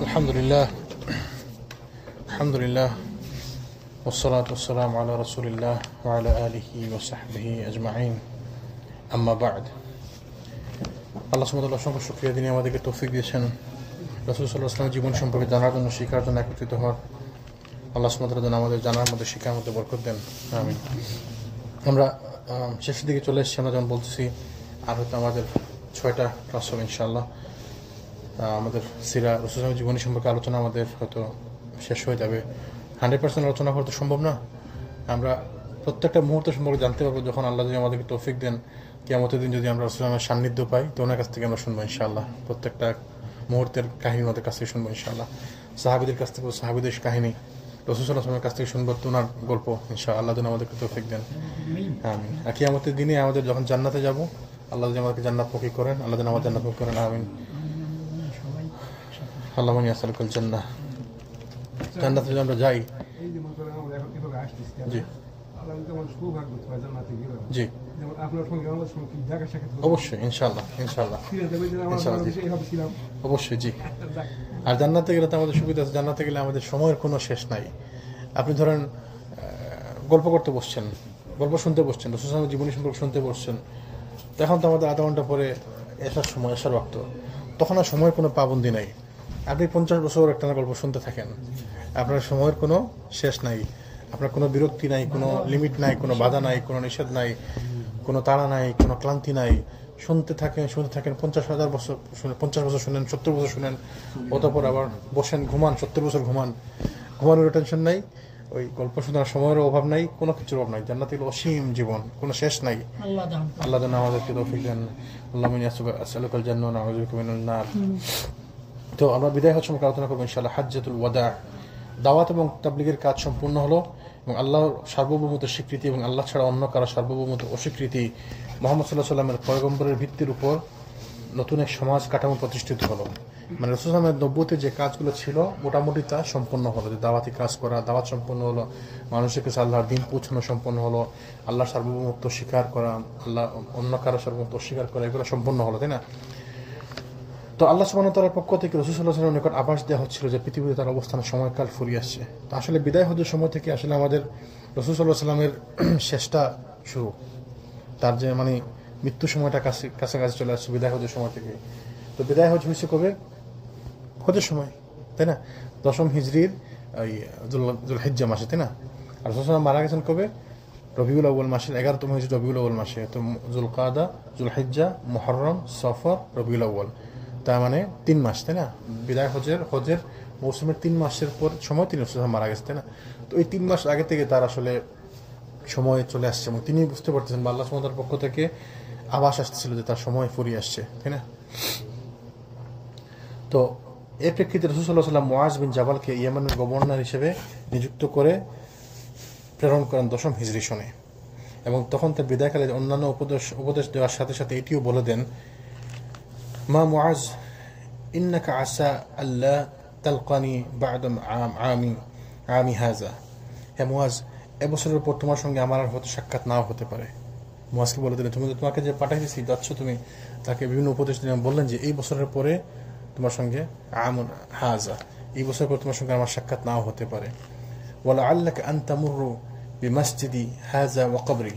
আলহামদুলিল্লাহ আলহামদুলিল্লাহ والصلاة والسلام على رسول الله وعلى آله وصحبه أجمعين أما بعد আল্লাহ সুবহানাহু ওয়া তাআলা অসংখ্য শুকরিয়া যিনি আমাদেরকে তৌফিক দিয়েছেন রাসূল সাল্লাল্লাহু আলাইহি ওয়াসাল্লামের জীবন সম্পর্কে জানার জন্য, শিখার জন্য, একত্রিত হওয়ার। আল্লাহ সুবহানাহু ওয়া তাআলা যেন আমাদের জানার মধ্যে, শিখার মধ্যে বরকত দেন, আমিন। আমরা শেষের দিকে চলে এসেছি। আমরা যেমন বলতেছি আর হয়তো আমাদের 6টা ক্লাস হবে ইনশাআল্লাহ। আমাদের সিরা রাসূল সাল্লাল্লাহু আলাইহি ওয়াসাল্লামের জীবনী সম্পর্কে আলোচনা আমাদের হয়তো শেষ হয়ে যাবে। 100% আলোচনা করা তো সম্ভব না। আমরা প্রত্যেকটা মুহূর্ত সম্পর্কে জানতে পারবো যখন আল্লাহ যদি আমাদেরকে তৌফিক দেন। কিয়ামতের দিন যদি আমরা রাসূল সাল্লাল্লাহু আলাইহি ওয়াসাল্লামের সান্নিধ্য পাই, তো ওনার কাছ থেকে আমরা শুনবো ইনশাআল্লাহ। প্রত্যেকটা মুহূর্তের কাহিনী ওনাদের কাছ থেকে শুনবো ইনশাআল্লাহ। সাহাবীদের কাছ থেকে সাহাবীদের কাহিনী, রাসূল সাল্লাল্লাহু আলাইহি ওয়াসাল্লামের কাছ থেকে শুনবো ওনার গল্প ইনশাআল্লাহ। আল্লাহ যেন আমাদেরকে তৌফিক দেন, আমিন। আর কিয়ামতের দিনে আমাদের যখন জান্নাতে যাব, আল্লাহ যদি আমাদেরকে জান্নাত পক্ষী করেন, আল্লাহ যেন আমাদের জান্নাত পক্ষী করেন, আমিন। আল্লাহুম্মা ইয়াসআলুকাল জান্নাহ। জান্নাতে যদি আমরা যাই, জি জি অবশ্যই ইনশাআল্লাহ ইনশাআল্লাহ অবশ্যই, জি। আর জান্নাতে গেলে তো আমাদের সুবিধা আছে। জান্নাতে গেলে আমাদের সময়ের কোনো শেষ নাই। আপনি ধরেন গল্প করতে বসছেন, গল্প শুনতে বসছেন, রাসূল সাল্লাল্লাহু আলাইহি ওয়াসাল্লামের জীবনী সম্পর্কে শুনতে বসছেন, তখন তো আমাদের আধা ঘন্টা পরে এসার সময়, এসার ওয়াক্ত, তখন আর সময়ের কোনো পাবন্দি নাই। আপনি 50 বছর একটা গল্প শুনতে থাকেন, আপনার সময়ের কোনো শেষ নাই, আপনার কোনো বিরক্তি নাই, কোনো লিমিট নাই, কোনো বাধা নাই, কোনো নিষেধ নাই, কোনো তাড়া নাই, কোনো ক্লান্তি নাই। শুনতে থাকেন 50,000 বছর শুনেন, 50 বছর শুনেন, 70 বছর শুনেন, অতঃপর আবার বসেন, ঘুমান, 70 বছর ঘুমান, ঘুমানোর টেনশন নাই, ওই গল্প শোনার সময়ের অভাব নাই, কোনো কিছুর অভাব নাই। জান্নাতে অসীম জীবন, কোনো শেষ নাই। আল্লাহ যেন আমাদেরকে তৌফিক দেন। আল্লাহুম্মা আসআলুকাল জান্নাহ ওয়া নাউযু বিকা মিনান নার। তো আমরা বিদায় হওয়ার সময় আলোচনা করবো ইনশাআল্লাহ হাজ্জাতুল ওয়াদা। দাওয়াত এবং তাবলীগের কাজ সম্পূর্ণ হলো এবং আল্লাহর সার্বভৌমত্বের স্বীকৃতি এবং আল্লাহ ছাড়া অন্য কারো সার্বভৌমত্ব অস্বীকৃতি, মুহাম্মদ সাল্লাল্লাহু আলাইহি ওয়াসাল্লামের পয়গম্বরের ভিত্তির উপর নতুন এক সমাজ কাঠামো প্রতিষ্ঠিত হলো। মানে রাসূল সাল্লাল্লাহু আলাইহি ওয়াসাল্লামের নবুয়তে যে কাজগুলো ছিল মোটামুটি তা সম্পন্ন হলো। যে দাওয়াতি কাজ করা, দাওয়াত সম্পন্ন হলো, মানুষের কাছে আল্লাহর দ্বীন পৌঁছানো সম্পন্ন হলো, আল্লাহর সার্বভৌমত্ব স্বীকার করা, আল্লাহ অন্য কারো সার্বভৌমত্ব অস্বীকার করা, এগুলো সম্পন্ন হলো, তাই না? তো আল্লাহ সুবহানাহু ওয়া তাআলার পক্ষ থেকে রাসূল সাল্লাল্লাহু আলাইহি ওয়াসাল্লামের নিকট আভাস দেওয়া হচ্ছিল যে পৃথিবীতে তার অবস্থানের সময়কাল ফুরিয়ে আসছে। তো আসলে বিদায় হজের সময় থেকে আসলে আমাদের রাসূল সাল্লাল্লাহু আলাইহি ওয়াসাল্লামের শেষটা শুরু। তার যে মানে মৃত্যু সময়টা কাছাকাছি চলে আসছে বিদায় হজের সময় থেকে। তো বিদায় হজ হয়েছে কবে? হজের সময়, তাই না? 10ম হিজরির ওই যুলহিজ্জা মাসে, তাই না? আর রাসূল সাল্লাল্লাহু আলাইহি ওয়াসাল্লাম মারা গেছেন কবে? রবিউল আউয়াল মাসের 11তম হিজরি, রবিউল আউয়াল মাসে। তো যুলকাদা, যুলহিজ্জা, মুহররম, সফর, রবিউল আউয়াল, তার মানে 3 মাস, তাই না? বিদায় হজের মৌসুমের 3 মাসের পর সময় তিনি মারা গেছে, তাই না? তো এই 3 মাস আগে থেকে তার আসলে সময় চলে আসছে এবং তিনি বুঝতে পারতেছেন বা আল্লাহ সুবহানাহু ওয়া তাআলার পক্ষ থেকে আভাস আসছিল যে তার সময় ফুরিয়ে আসছে, তাই না? তো এর প্রেক্ষিতে রাসূল সাল্লাল্লাহু আলাইহি ওয়াসাল্লাম মুআজ বিন জাবালকে ইয়েমেনের গভর্নর হিসেবে নিযুক্ত করে প্রেরণ করেন 10ম হিজরি সনে। এবং তখন তার বিদায়কালে অন্যান্য উপদেশ দেওয়ার সাথে সাথে এটিও বলে দেন, মা মুআজ ইন্নাকা আসা আল্লাহ তালকানি বা'দা আমি হাযা। হে মুআজ, এবছরের পর তোমার সঙ্গে আমার আর হয়তো সাক্ষাৎ নাও হতে পারে। মুআজকে বলে দিলেন, তোমাকে যে পাঠাইছি যাচ্ছ তুমি, তাকে বিভিন্ন উপদেশ দিলেন, বললেন যে এই বছরের পরে তোমার সঙ্গে আমুন হাযা, এই বছরের পর তোমার সঙ্গে আমার সাক্ষাৎ নাও হতে পারে। ওয়ালা আল্লাকা আন তামুরু বিমাসজিদি হাযা ওয়া কবরি।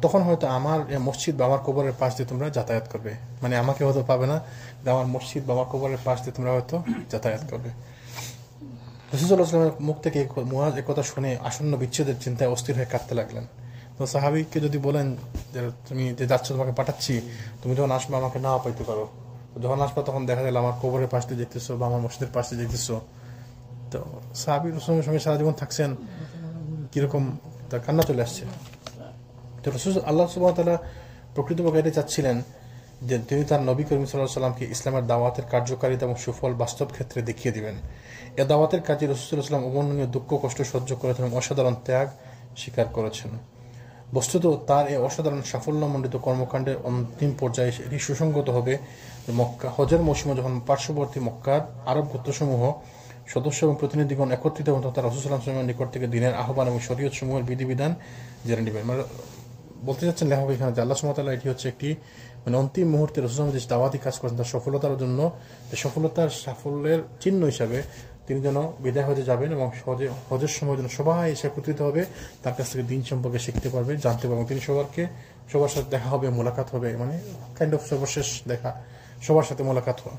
তখন হয়তো আমার মসজিদ বা আমার কবরের পাশ দিয়ে তোমরা যাতায়াত করবে। মানে আমাকে হয়তো পাবে না, আমার মসজিদ বা আমার কবরের পাশ দিয়ে তোমরা হয়তো যাতায়াত করবে। রাসূল সাল্লাল্লাহু আলাইহি ওয়াসাল্লামের মুখ থেকে মুআজ এই কথা শুনে আসন্ন বিচ্ছেদের চিন্তায় অস্থির হয়ে কাঁদতে লাগলেন। তো সাহাবীকে যদি বলেন যে তুমি যে যাচ্ছ, তোমাকে পাঠাচ্ছি, তুমি যখন আসবে আমাকে নাও পাইতে পারো, যখন আসবে তখন দেখা গেল আমার কবরের পাশ দিয়ে যেতেছো বা আমার মসজিদের পাশ দিয়ে যেতেছো। তো সাহাবী রাসূলের সঙ্গে সারা জীবন থাকছেন, কিরকম তার কান্না চলে আসছে। তো রাসূল আল্লাহ সুবহানাহু ওয়া তাআলা প্রকৃতপক্ষে এটা চাচ্ছিলেন যে তিনি তার নবী করিম সাল্লাল্লাহু আলাইহি ওয়াসাল্লামকে ইসলামের দাওয়াতের কার্যকারিতা এবং সুফল বাস্তব ক্ষেত্রে দেখিয়ে দিবেন। এ দাওয়াতের কাজে রাসূল সাল্লাল্লাহু আলাইহি ওয়াসাল্লাম অবর্ণনীয় দুঃখ কষ্ট সহ্য করেছেন এবং অসাধারণ ত্যাগ স্বীকার করেছেন। বস্তুত তার এই অসাধারণ সাফল্যমণ্ডিত কর্মকাণ্ডের অন্তিম পর্যায়ে এটি সুসংগত হবে যে মক্কা হজের মৌসুমে যখন পার্শ্ববর্তী মক্কার আরব গোত্রসমূহ সদস্য এবং প্রতিনিধিগণ একত্রিত হন, তারা রাসূল সাল্লাল্লাহু আলাইহি ওয়াসাল্লামের নিকট থেকে দ্বীনের আহ্বান এবং শরীয়ত সমূহের বিধিবিধান জেনে নেবেন। মানে বলতে চাচ্ছেন লেখক এখানে যে আল্লাহ সুবহানাহু ওয়া তাআলা এটি হচ্ছে একটি মানে অন্তিম মুহূর্তে রাসূল যে দাওয়াতি কাজ করেছেন তার সফলতার জন্য, সাফল্যের চিহ্ন হিসাবে তিনি যেন বিদায় হজে যাবেন এবং হজের সময় যেন সবাই এসে একত্রিত হবে, তার কাছ থেকে দিন সম্পর্কে শিখতে পারবে, জানতে পারবে। তিনি সবার সাথে দেখা হবে, মোলাকাত হবে, মানে কাইন্ড অফ সর্বশেষ দেখা, সবার সাথে মোলাকাত হওয়া।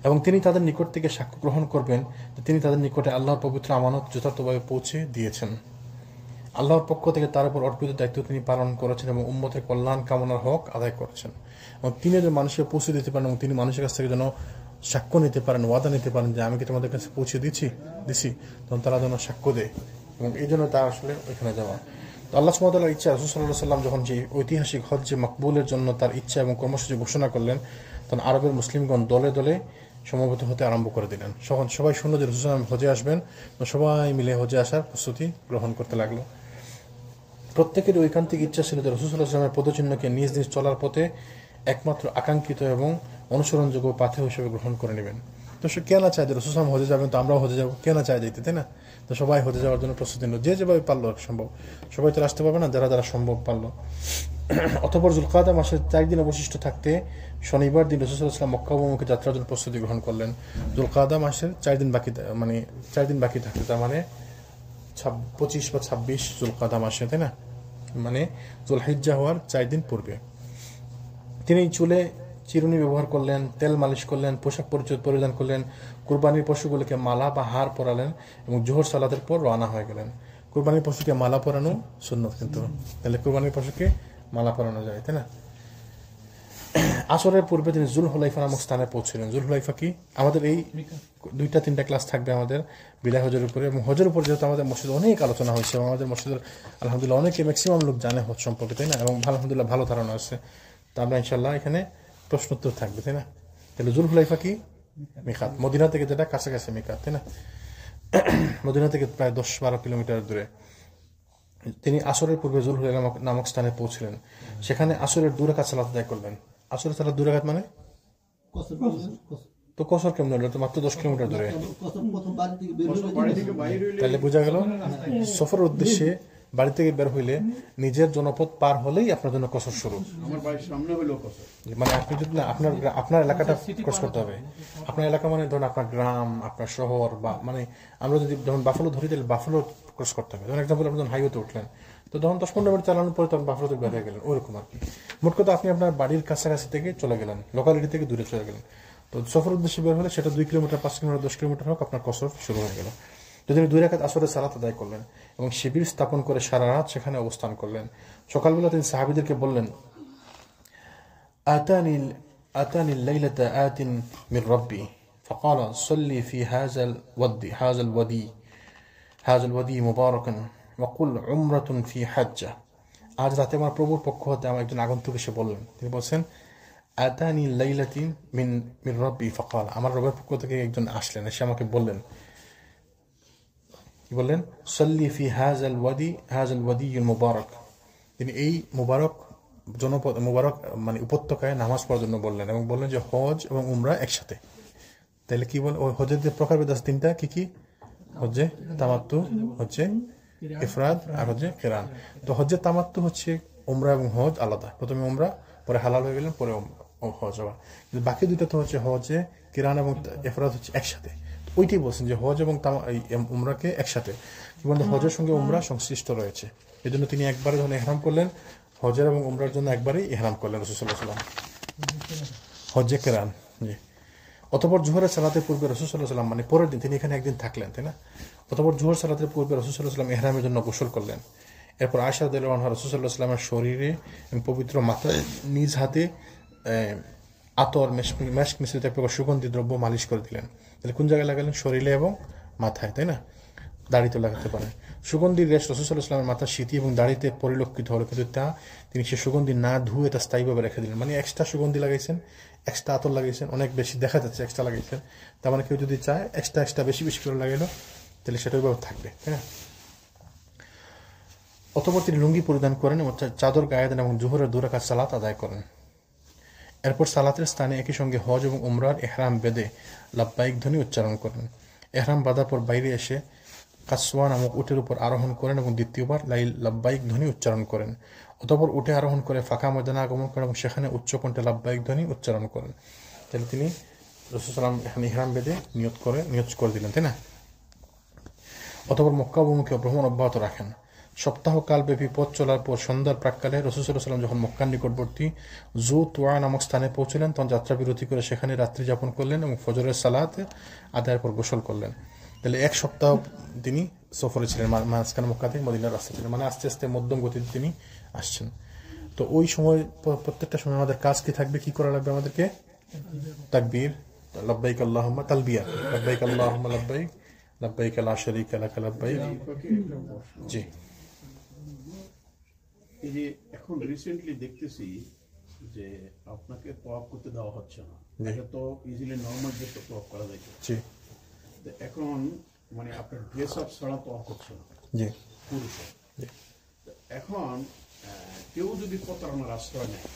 এবং তিনি তাদের নিকট থেকে সাক্ষ্য গ্রহণ করবেন যে তিনি তাদের নিকটে আল্লাহর পবিত্র আমানত যথার্থভাবে পৌঁছে দিয়েছেন। আল্লাহর পক্ষ থেকে তার উপর অর্পিত দায়িত্ব তিনি পালন করেছেন এবং উম্মতের কল্যাণ কামনার হক আদায় করেছেন। এবং তিনি যেন মানুষকে পৌঁছে দিতে পারেন এবং তিনি মানুষের কাছ থেকে যেন সাক্ষ্য নিতে পারেন, ওয়াদা নিতে পারেন যে আমি কি তোমাদের কাছে পৌঁছে দিছি, তখন তারা যেন সাক্ষ্য দেয়। এবং এই জন্য তার আসলে ওইখানে যাওয়া। তো আল্লাহ সুবহানাহু ওয়া তাআলার ইচ্ছা, রাসূল সাল্লাল্লাহু আলাইহি ওয়াসাল্লাম যখন যে ঐতিহাসিক হজ্জে মাকবুলের জন্য তার ইচ্ছা এবং কর্মসূচি ঘোষণা করলেন, তখন আরবের মুসলিমগণ দলে দলে সমবেত হতে আরম্ভ করে দিলেন। সবাই শুনল যে রাসূল সাল্লাল্লাহু আলাইহি ওয়াসাল্লাম হজে আসবেন, সবাই মিলে হজে আসার প্রস্তুতি গ্রহণ করতে লাগলো। প্রত্যেকের ঐকান্তিক ইচ্ছা ছিল যে রাসূল সাল্লাল্লাহু আলাইহি ওয়াসাল্লামের পদচিহ্নকে নিজ নিজ চলার পথে একমাত্র আকাঙ্ক্ষিত এবং অনুসরণযোগ্য পাথেয় হিসেবে গ্রহণ করে নেবেন। তো সে কে না চায় যে রাসূল সাল্লাল্লাহু আলাইহি ওয়াসাল্লাম হজে যাবেন, তো আমরাও হজে যাবো, কে না চায় যেতে, তাই না? তো সবাই হজে যাওয়ার জন্য প্রস্তুতি নিল, যে যেভাবে পারলো সম্ভব। সবাই তো আসতে পারবে না, যারা যারা সম্ভব পারলো। অতঃপর যুলকাদা মাসের 4 দিন অবশিষ্ট থাকতে শনিবার দিন রাসূল সাল্লাল্লাহু আলাইহি ওয়াসাল্লাম মক্কা অভিমুখে যাত্রার জন্য প্রস্তুতি গ্রহণ করলেন। যুলকাদা মাসের 4 দিন বাকি, মানে 4 দিন বাকি থাকতে, তার মানে 25 বা 26 যুলকাদা মাসে, তাই না? মানে যুলহিজ্জা হওয়ার 4 দিন পূর্বে তিনি চুলে চিরুনি ব্যবহার করলেন, তেল মালিশ করলেন, পোশাক পরিধান করলেন, কুরবানির পশুগুলোকে মালা বা হার পরালেন এবং জোহর সালাতের পর রওনা হয়ে গেলেন। কুরবানির পশুকে মালা পরানো সুন্নত, কিন্তু তাহলে কুরবানির পশুকে মালা পরানো যায়, তাই না? আসরের পূর্বে তিনি জুলহুলাইফা নামক স্থানে পৌঁছলেন। জুলহুলাইফা কি? আমাদের এই 2-3টা ক্লাস থাকবে আমাদের বিদায় হজের উপরে। এবং হজের উপর যেহেতু আমাদের মসজিদে অনেক আলোচনা হয়েছে এবং আমাদের মসজিদের আলহামদুলিল্লাহ অনেকে ম্যাক্সিমাম লোক জানে হজ সম্পর্কে, তাই না? এবং আলহামদুলিল্লাহ ভালো ধারণা আছে। তা আমরা ইনশাল্লাহ এখানে প্রশ্নোত্তর থাকবে, তাই না? তাহলে জুলহুলাইফা কি? মিকাত, মদিনা থেকে যেটা কাছাকাছি মিকাত, তাই না? মদিনা থেকে প্রায় 10-12 কিলোমিটার দূরে। তিনি আসরের পূর্বে জুলহুলাইফা নামক স্থানে পৌঁছলেন। সেখানে আসরের 2 রাকাত সালাত আদায় করলেন। আসরের সালাত 2 রাকাত মানে তো কসর কেমন হলো? তো মাত্র 10 কিলোমিটার দূরে, তাহলে বোঝা গেল সফরের উদ্দেশ্যে বাড়ি থেকে বের হইলে নিজের জনপদ পার হলেই আপনার জন্য কসর শুরু। মানে আপনি যদি না আপনার এলাকাটা ক্রস করতে হবে। আপনার এলাকা মানে ধরুন আপনার গ্রাম, আপনার শহর, বা মানে আমরা যদি যখন বাফালো ধরি তাহলে বাফালো ক্রস করতে হবে। যেমন এক্সাম্পল আপনি যখন হাইওয়েতে উঠলেন, তো তখন 10-15 মিনিট চালানোর পরে তখন বাফালোতে বের হয়ে গেলেন, ওইরকম আর কি। মোট কথা আপনি আপনার বাড়ির কাছাকাছি থেকে চলে গেলেন, লোকালিটি থেকে দূরে চলে গেলেন। তো সফর উদ্দেশ্যে বের হলে সেটা 2 কিলোমিটার, 5 কিলোমিটার, 10 কিলোমিটার হোক, আপনার কসর শুরু হয়ে গেল। তো তিনি 2 রাকাত আসরের সালাত আদায় করলেন এবং শিবির স্থাপন করে সারা রাত সেখানে অবস্থান করলেন। সকালবেলা তিনি সাহাবীদেরকে বললেন, আতানি লাইলাতা আতিন মির রাব্বি ফাকালা সাল্লি ফি হাযাল ওয়াদি মুবারাকান ওয়া কুল উমরাতুন ফি হাজ্জা। আজ রাতে আমার প্রভুর পক্ষ হতে আমার একজন আগন্তুক এসে বললেন, তিনি বলছেন আতানি লাইলাতিন মির রাব্বি ফাকালা, আমার রবের পক্ষ থেকে একজন আসলেন, এসে আমাকে বললেন, কি বললেন? সাল্লি ফি হাযাল ওয়াদিয়ুল মুবারাক, তিনি এই মুবারক জনপদ, মুবারক মানে উপত্যকায় নামাজ পড়ার জন্য বললেন এবং বললেন যে হজ এবং উমরা একসাথে। তাহলে কি বল, ওই হজের যে প্রকারভেদ আছে 3টা, কি কি? হজ্জে তামাত্তু, হচ্ছে ইফরাদ, আর হচ্ছে কিরান। তো হজ্জে তামাত্তু হচ্ছে উমরা এবং হজ আলাদা, প্রথমে উমরা, পরে হালাল হয়ে গেলেন, পরে হজ হওয়া। কিন্তু বাকি 2টা তো হচ্ছে হজে কিরান এবং ইফরাদ হচ্ছে একসাথে। ওইটাই বলছেন যে হজ এবং উমরাকে একসাথে, কি বলতে হজের সঙ্গে উমরা সংশ্লিষ্ট রয়েছে। এই জন্য তিনি একবারে যখন ইহরাম করলেন, হজের এবং উমরার জন্য একবারেই ইহরাম করলেন রাসূল সাল্লাল্লাহু আলাইহি ওয়াসাল্লাম, হজ্জে কিরান। জি। অতঃপর জোহরের সালাতের পূর্বে রাসূল সাল্লাল্লাহু আলাইহি ওয়াসাল্লাম, মানে পরের দিন তিনি এখানে একদিন থাকলেন, তাই না? অতঃপর জোহর সালাতের পূর্বে রাসূল সাল্লাল্লাহু আলাইহি ওয়াসাল্লাম ইহরামের জন্য গোসল করলেন। এরপর আয়েশা রাদিয়াল্লাহু আনহা রাসূল সাল্লাল্লাহু আলাইহি ওয়াসাল্লামের শরীরে এবং পবিত্র মাথায় নিজ হাতে আতর, মেশক মিশ্রিত এক প্রকার সুগন্ধি দ্রব্য মালিশ করে দিলেন। তাহলে কোন জায়গায় লাগালেন? শরীরে এবং মাথায়, তাই না? দাড়িতে লাগাতে পারেন। সুগন্ধির রেশ রাসূল সাল্লাল্লাহু আলাইহি ওয়াসাল্লামের মাথার স্মৃতি এবং দাড়িতে পরিলক্ষিত হলো, কিন্তু তিনি সে সুগন্ধি না ধুয়ে তা স্থায়ীভাবে রেখে দিলেন। মানে এক্সট্রা সুগন্ধি লাগাইছেন, এক্সট্রা আতর লাগাইছেন, অনেক বেশি দেখা যাচ্ছে এক্সট্রা লাগাইছেন। তার মানে কেউ যদি চায় এক্সট্রা বেশি করে লাগাইলো, তাহলে সেটা ওইভাবে থাকবে, তাই না? অতঃপর তিনি লুঙ্গি পরিধান করেন এবং চাদর গায়ে দেন এবং জোহরের 2 রাকাত সালাত আদায় করেন। এরপর সালাতের স্থানে একই সঙ্গে হজ এবং উমরার ইহরাম বেঁধে লাব্বাইক ধ্বনি উচ্চারণ করেন। ইহরাম বাঁধার পর বাইরে এসে কাসওয়া নামক উটের উপর আরোহণ করেন এবং দ্বিতীয়বার লাব্বাইক ধ্বনি উচ্চারণ করেন। অতঃপর উঠে আরোহণ করে ফাঁকা ময়দানে আগমন করেন এবং সেখানে উচ্চকণ্ঠে লাব্বাইক ধ্বনি উচ্চারণ করেন। তাহলে তিনি রাসূল সাল্লাল্লাহু আলাইহি ওয়াসাল্লাম এখানে ইহরাম বেঁধে নিয়ত করে দিলেন, তাই না? অতঃপর মক্কা অভিমুখে ভ্রমণ অব্যাহত রাখেন। সপ্তাহকালব্যাপী পথ চলার পর সন্ধ্যার প্রাককালে রাসূল সাল্লাল্লাহু আলাইহি ওয়াসাল্লাম যখন মক্কার নিকটবর্তী জু তুয়া নামক স্থানে পৌঁছলেন, তখন যাত্রা বিরতি করে সেখানে রাত্রি যাপন করলেন এবং ফজরের সালাত আদায়ের পর গোসল করলেন। তাহলে এক সপ্তাহ তিনি সফরে ছিলেন, মাঝখানে মক্কা থেকে মদিনার রাস্তা ছিলেন, মানে আস্তে আস্তে মধ্যম গতিতে তিনি আসছেন। তো ওই সময় প্রত্যেকটা সময় আমাদের কাজ কি থাকবে, কি করা লাগবে আমাদেরকে? তাকবীর, লাব্বাইক আল্লাহুম্মা, তালবিয়া, লাব্বাইক আল্লাহুম্মা লাব্বাইক, লাব্বাইক লা শারীকা লাক লাব্বাইক। জি, এই যে এখন রিসেন্টলি দেখতেছি যে আপনাকে তওয়াফ করতে দেওয়া হচ্ছে না, এটা তো ইজিলি নরমাল যে তওয়াফ করা যায়। জি, তো এখন মানে আপনার ড্রেস আপ ছাড়া তওয়াফ করছে না জি, পুরুষ। এখন কেউ যদি প্রতারণার আশ্রয় নেয়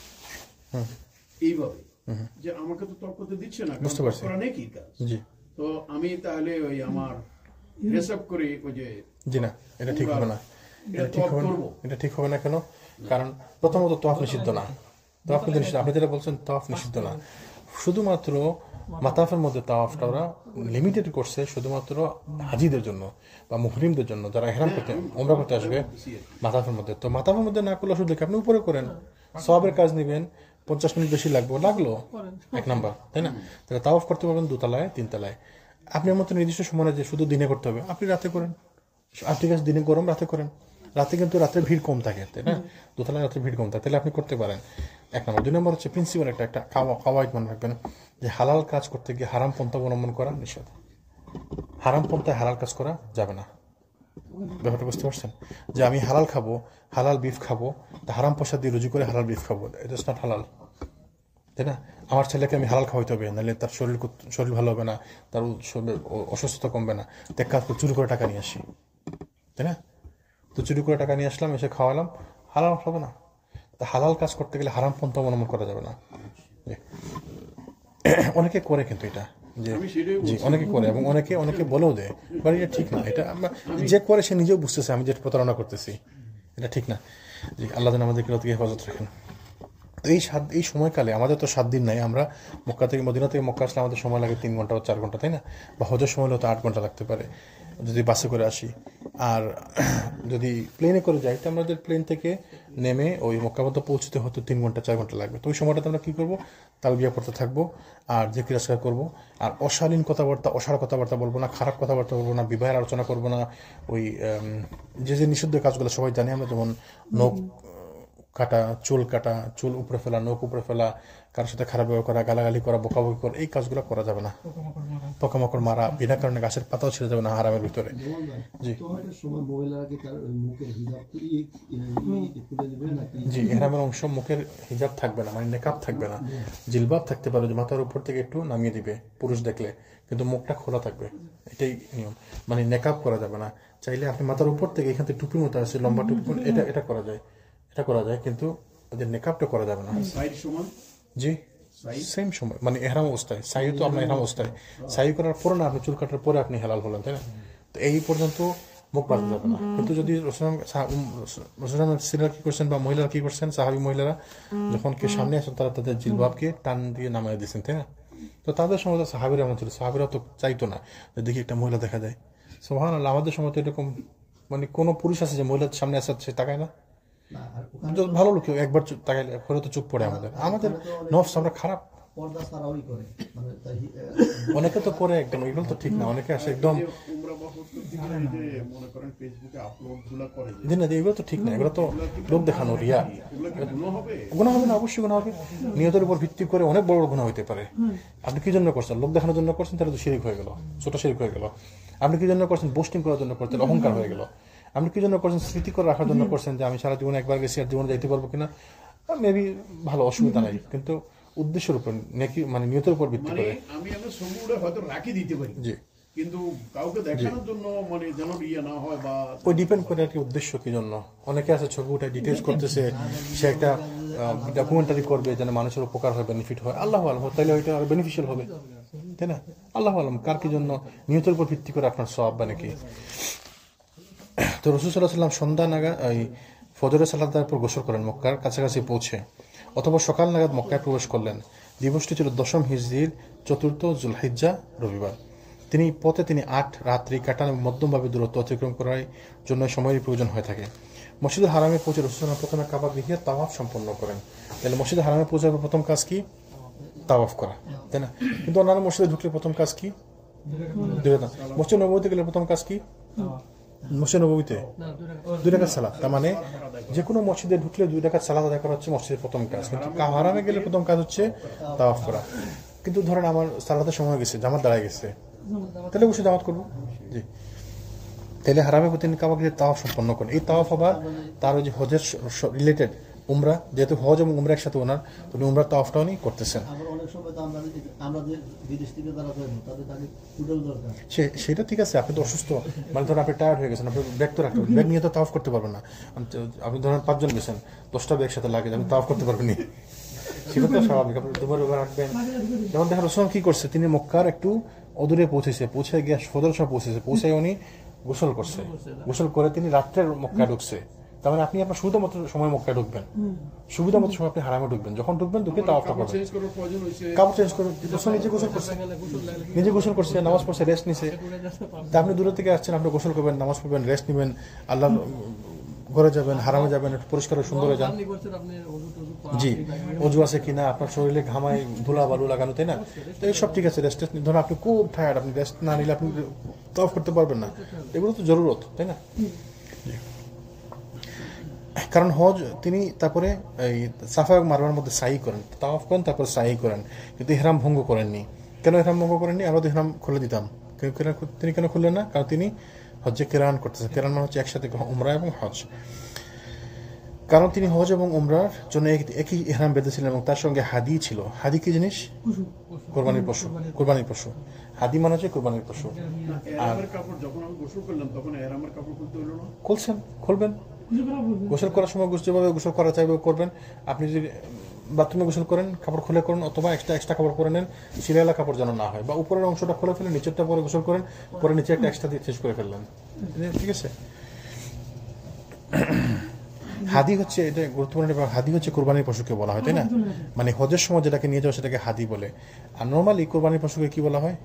এইভাবে যে আমাকে তো তওয়াফ করতে দিচ্ছে না, বুঝতে পারছি, করা নেই কি কাজ, জি, তো আমি তাহলে ওই আমার ড্রেস আপ করে ওই যে, জি না, এটা ঠিক হবে না, এটা ঠিক হবে না, এটা ঠিক হবে না। কেন? কারণ প্রথমত তওয়াফ নিষিদ্ধ না, তওয়াফ কিন্তু নিষিদ্ধ। আপনি যেটা বলছেন তওয়াফ নিষিদ্ধ না, শুধুমাত্র মাতাফের মধ্যে তওয়াফটা ওরা লিমিটেড করছে শুধুমাত্র হাজিদের জন্য বা মুহরিমদের জন্য, যারা ইহরাম করতে উমরা করতে আসবে মাতাফের মধ্যে। তো মাতাফের মধ্যে না করলে শুধু আপনি উপরে করেন, সওয়াবের কাজ নেবেন, 50 মিনিট বেশি লাগলো, এক নাম্বার, তাই না? তাহলে তাওয়াফ করতে পারবেন 2 তলায় 3 তলায়। আপনার মতো নির্দিষ্ট সময় যে শুধু দিনে করতে হবে, আপনি রাতে করেন। আপনি কাছে দিনে গরম, রাতে করেন। রাতে কিন্তু রাত্রে ভিড় কম থাকে, তাই না? 2 তলায় রাত্রে ভিড় কম থাকে, তাহলে আপনি করতে পারেন, এক নম্বর। 2 নম্বর হচ্ছে প্রিন্সিপাল একটা কাওয়াইদ মনে রাখবেন যে হালাল কাজ করতে গিয়ে হারাম পন্থা অবলম্বন করা নিষেধ। হারাম পন্থায় হালাল কাজ করা যাবে না। ব্যাপারটা বুঝতে পারছেন? যে আমি হালাল খাবো, হালাল বিফ খাবো, তা হারাম পয়সা দিয়ে রুজি করে হালাল বিফ খাবো, এটা ইজ নট হালাল, তাই না? আমার ছেলেকে আমি হালাল খাওয়াইতে হবে, নাহলে তার শরীর ভালো হবে না, তার অসুস্থতা কমবে না। এক কাজ করে চুরি করে টাকা নিয়ে আসি, তাই না? তো চুরি করে টাকা নিয়ে আসলাম, এসে খাওয়ালাম, হালাল হবে না। তা হালাল কাজ করতে গেলে হারাম পন্থা অবলম্বন করা যাবে না। অনেকে করে কিন্তু এটা, জি অনেকে করে এবং অনেকে বলেও দেয়, বাট এটা ঠিক না। এটা যে করে সে নিজেও বুঝতেছে আমি যে প্রতারণা করতেছি, এটা ঠিক না। জি, আল্লাহ যেন আমাদেরকে হেফাজত রাখেন। তো এই সময়কালে আমাদের তো 7 দিন নাই। আমরা মক্কা থেকে মদিনা থেকে মক্কা আসলে আমাদের সময় লাগে 3 ঘন্টা বা 4 ঘন্টা, তাই না? বা হজের সময় হলে তো 8 ঘন্টা লাগতে পারে যদি বাসে করে আসি। আর যদি প্লেনে করে যাই তো আমাদের প্লেন থেকে নেমে ওই মক্কা পর্যন্ত পৌঁছতে হয়তো 3 ঘন্টা 4 ঘন্টা লাগবে। তো ওই সময়টাতে আমরা কী করবো? তালবিয়া পড়তে থাকবো আর জিকির আজকার করবো। আর অশালীন কথাবার্তা, অসার কথাবার্তা বলবো না, খারাপ কথাবার্তা বলবো না, বিবাহের আলোচনা করবো না। ওই যে নিষিদ্ধ কাজগুলো সবাই জানি আমরা, যেমন নখ কাটা, চুল উপরে ফেলা, নখ উপরে ফেলা, কারোর সাথে খারাপ ব্যবহার করা, গালাগালি করা, বকাবকি করা, এই কাজগুলো করা যাবে না। পোকামাকড় মারা, বিনা কারণে গাছের পাতাও ছেড়ে যাবে না হারামের ভিতরে। জি জি, ইহরামের অংশ মুখের হিজাব থাকবে না, মানে নেকাব থাকবে না। জিলবাব থাকতে পারে, যে মাথার উপর থেকে একটু নামিয়ে দিবে পুরুষ দেখলে, কিন্তু মুখটা খোলা থাকবে, এটাই নিয়ম। মানে নেকাব করা যাবে না। চাইলে আপনি মাথার উপর থেকে এখান থেকে টুপির মতো আছে, লম্বা টুপি, এটা করা যায়, এটা করা যায়, কিন্তু ওদের নেকাবটা করা যাবে না। জি সেম সময়, মানে এহরাম অবস্থায়, সাই তো আপনার এহরাম অবস্থায়, সাই করার পরে না, আপনি চুল কাটার পরে আপনি হালাল হলেন, তাই না? তো এই পর্যন্ত মুখ বাড়তে যাবে না। কিন্তু যদি সিনিয়র কি করছেন বা মহিলারা কি করছেন, সাহাবি মহিলারা যখন কেউ সামনে আসেন তারা তাদের জিলবাবকে টান দিয়ে নামায় দিয়েছেন, তাই না? তো তাদের সময় তো সাহাবিরা এমন ছিল, সাহাবিরা তো চাইতো না দেখি একটা মহিলা দেখা যায়। সুবহানাল্লাহ, আমাদের সময় তো এরকম মানে কোনো পুরুষ আছে যে মহিলার সামনে আসে সে তাকায় না। ভালো লোক একবার তাকাইলে পরে তো চুপ পড়ে। আমাদের নফস, আমরা খারাপ। অনেকে তো করে একদম, এগুলো তো ঠিক না। অনেকে আসে একদম, এগুলো তো ঠিক না, এগুলো তো লোক দেখানো, রিয়া। গুনাহ হবে না, অবশ্যই গুনাহ হবে। নিয়তের উপর ভিত্তি করে অনেক বড় বড় গুনাহ হইতে পারে। আপনি কি জন্য করছেন? লোক দেখানোর জন্য করছেন, তাহলে তো শিরক হয়ে গেল, ছোট শিরক হয়ে গেল। আপনি কি জন্য করছেন? বোস্টিং করার জন্য করছেন, অহংকার হয়ে গেল। আপনি কি জন্য করছেন? স্মৃতি করে রাখার জন্য করছেন, যে আমি সারা জীবনে একবার গেছি আর জীবনে যাইতে পারবো কিনা, মেবি ভালো, অসুবিধা নাই, কিন্তু উদ্দেশ্যের উপর, নাকি মানে নিয়তের উপর ভিত্তি করে আমি আমার ছবিগুলো হয়তো রাখি দিতে পারি, জি, কিন্তু কাউকে দেখানোর জন্য মানে যেন ইয়ে না হয়, বা ওই ডিপেন্ড করে আর কি উদ্দেশ্য কি জন্য। অনেকে আছে ছবি উঠে ডিটেলস করতেছে, সে একটা ডকুমেন্টারি করবে যেন মানুষের উপকার হয়, বেনিফিট হয়। আল্লাহ আলম, তাইলে ওইটা আরো বেনিফিশিয়াল হবে, তাই না? আল্লাহ আলম, কার কি জন্য, নিয়তের উপর ভিত্তি করে আপনার সওয়াব বা নাকি। তো রাসূল সাল্লাল্লাহু আলাইহি ওয়াসাল্লাম সন্ধ্যা নাগাদ, ফজরের সালাতের পর গোসল করেন মক্কার কাছাকাছি পৌঁছে, অথবা সকাল নাগাদ মক্কায় প্রবেশ করলেন। দিবসটি ছিল 10ম হিজরির 4th জুলহিজ্জা রবিবার। তিনি 8 রাত্রি কাটান এবং মধ্যমভাবে দূরত্ব অতিক্রম করার জন্য সময়ের প্রয়োজন হয়ে থাকে। মসজিদুল হারামে পৌঁছে রাসূলুল্লাহ প্রথমে কাবা গৃহে তাওয়াফ সম্পন্ন করেন। তাহলে মসজিদুল হারামে পৌঁছার প্রথম কাজ কি? তাওয়াফ করা, তাই না? কিন্তু অন্যান্য মসজিদে ঢুকলে প্রথম কাজ কি? মসজিদ নববীতে গেলে প্রথম কাজ কি? মসজিদ নববীতে 2 রাকাত সালাত। তার মানে যে কোনো মসজিদে ঢুকলে 2 রাকাত সালাত আদায় করা হচ্ছে মসজিদের প্রথম কাজ। কিন্তু হারামে গেলে প্রথম কাজ হচ্ছে তাওয়াফ করা। কিন্তু ধরেন আমার সালাতের সময় গেছে, জামাত দাঁড়ায় গেছে, তাহলে অবশ্যই জামাত করবো। জি, তাহলে হারামে তিনি কাবা গৃহে তাওয়াফ সম্পন্ন করেন। এই তাওয়াফ আবার তার ওই যে হজের রিলেটেড উমরা, যেহেতু হজ এবং উমরা একসাথে ওনার, তিনি উমরার তাওয়াফটা উনি করতেছেন। সেটা ঠিক আছে, আপনি তো অসুস্থ, মানে ধরেন আপনি টায়ার্ড হয়ে গেছেন, আপনি ব্যাগ তো রাখতে ব্যাগ নিয়ে তো তাওয়াফ করতে পারবেন না। আপনি ধরেন 5 জন গেছেন, 10টা ব্যাগ সাথে লাগে, আপনি তাওয়াফ করতে পারবেন না, সেটা তো স্বাভাবিক। আপনি দুবারে রাখবেন। যেমন দেখেন রাসূল কি করছে, তিনি মক্কার একটু অদূরে পৌঁছে গিয়ে ফজরের সময় পৌঁছে উনি গোসল করছে। গোসল করে তিনি রাত্রের মক্কায় ঢুকছে। তার মানে আপনি আপনার সুবিধা মতো সময় মক্কায় ঢুকবেন, সুবিধা মতো সময় আপনি হারামে ঢুকবেন। যখন ঢুকবেন ঢুকে তাওয়াফটা করবেন। কাপড় চেঞ্জ করে নিজে গোসল করছে, নামাজ পড়ছে, রেস্ট নিছে। তা আপনি দূরে থেকে আসছেন, আপনি গোসল করবেন, নামাজ পড়বেন, রেস্ট নেবেন, আল্লাহ ঘরে যাবেন, হারামে যাবেন, একটু পরিষ্কার সুন্দর হয়ে যান। জি, অজু আছে কিনা, আপনার শরীরে ঘামায় ধুলা বালু লাগানো, তাই না? তো এই সব ঠিক আছে। রেস্ট ধরুন আপনি খুব টায়ার্ড, আপনি রেস্ট না নিলে আপনি তাওয়াফ করতে পারবেন না। এগুলো তো জরুরত, তাই না? কারণ হজ তিনি তারপরে এই সাফা এবং মারওয়ার মধ্যে সাই করেন, তাওয়াফ করেন, তারপর সাই করেন, কিন্তু ইহরাম ভঙ্গ করেননি। কেন ইহরাম ভঙ্গ করেননি? আমরা তো ইহরাম খুলে দিতাম। তিনি কেন খুললেন না? কারণ তিনি হজ্জে কেরান করতেছেন। কেরান মানে হচ্ছে একসাথে উমরা এবং হজ। কারণ তিনি হজ এবং উমরার জন্য একই ইহরাম বেঁধেছিলেন এবং তার সঙ্গে হাদি ছিল। হাদি কি জিনিস? কোরবানির পশু। কোরবানির পশু, হাদি মানে হচ্ছে কোরবানির পশু। আর যখন আমি গোসল করলাম তখন ইহরামের কাপড় খুলতে হলো না? খুলবেন। গোসল করার সময় যেভাবে গোসল করা চাইবে করবেন। আপনি যদি বাথরুমে গোসল করেন, কাপড় খুলে করেন, অথবা এক্সট্রা কাপড় পরে নেন, সিলাইলা কাপড় যেন না হয়, বা উপরের অংশটা খুলে ফেলে নিচেরটা পরে গোসল করেন, পরে নিচে একটা এক্সট্রা দিয়ে চেঞ্জ করে ফেললেন, ঠিক আছে? হাদি হচ্ছে, এটা গুরুত্বপূর্ণ, হাদি হচ্ছে কোরবানির পশুকে বলা হয়, তাই না? মানে হজের সময় যেটাকে নিয়ে যাওয়া সেটাকে হাদি বলে। আর নর্মালি কোরবানির পশুকে কি বলা হয়?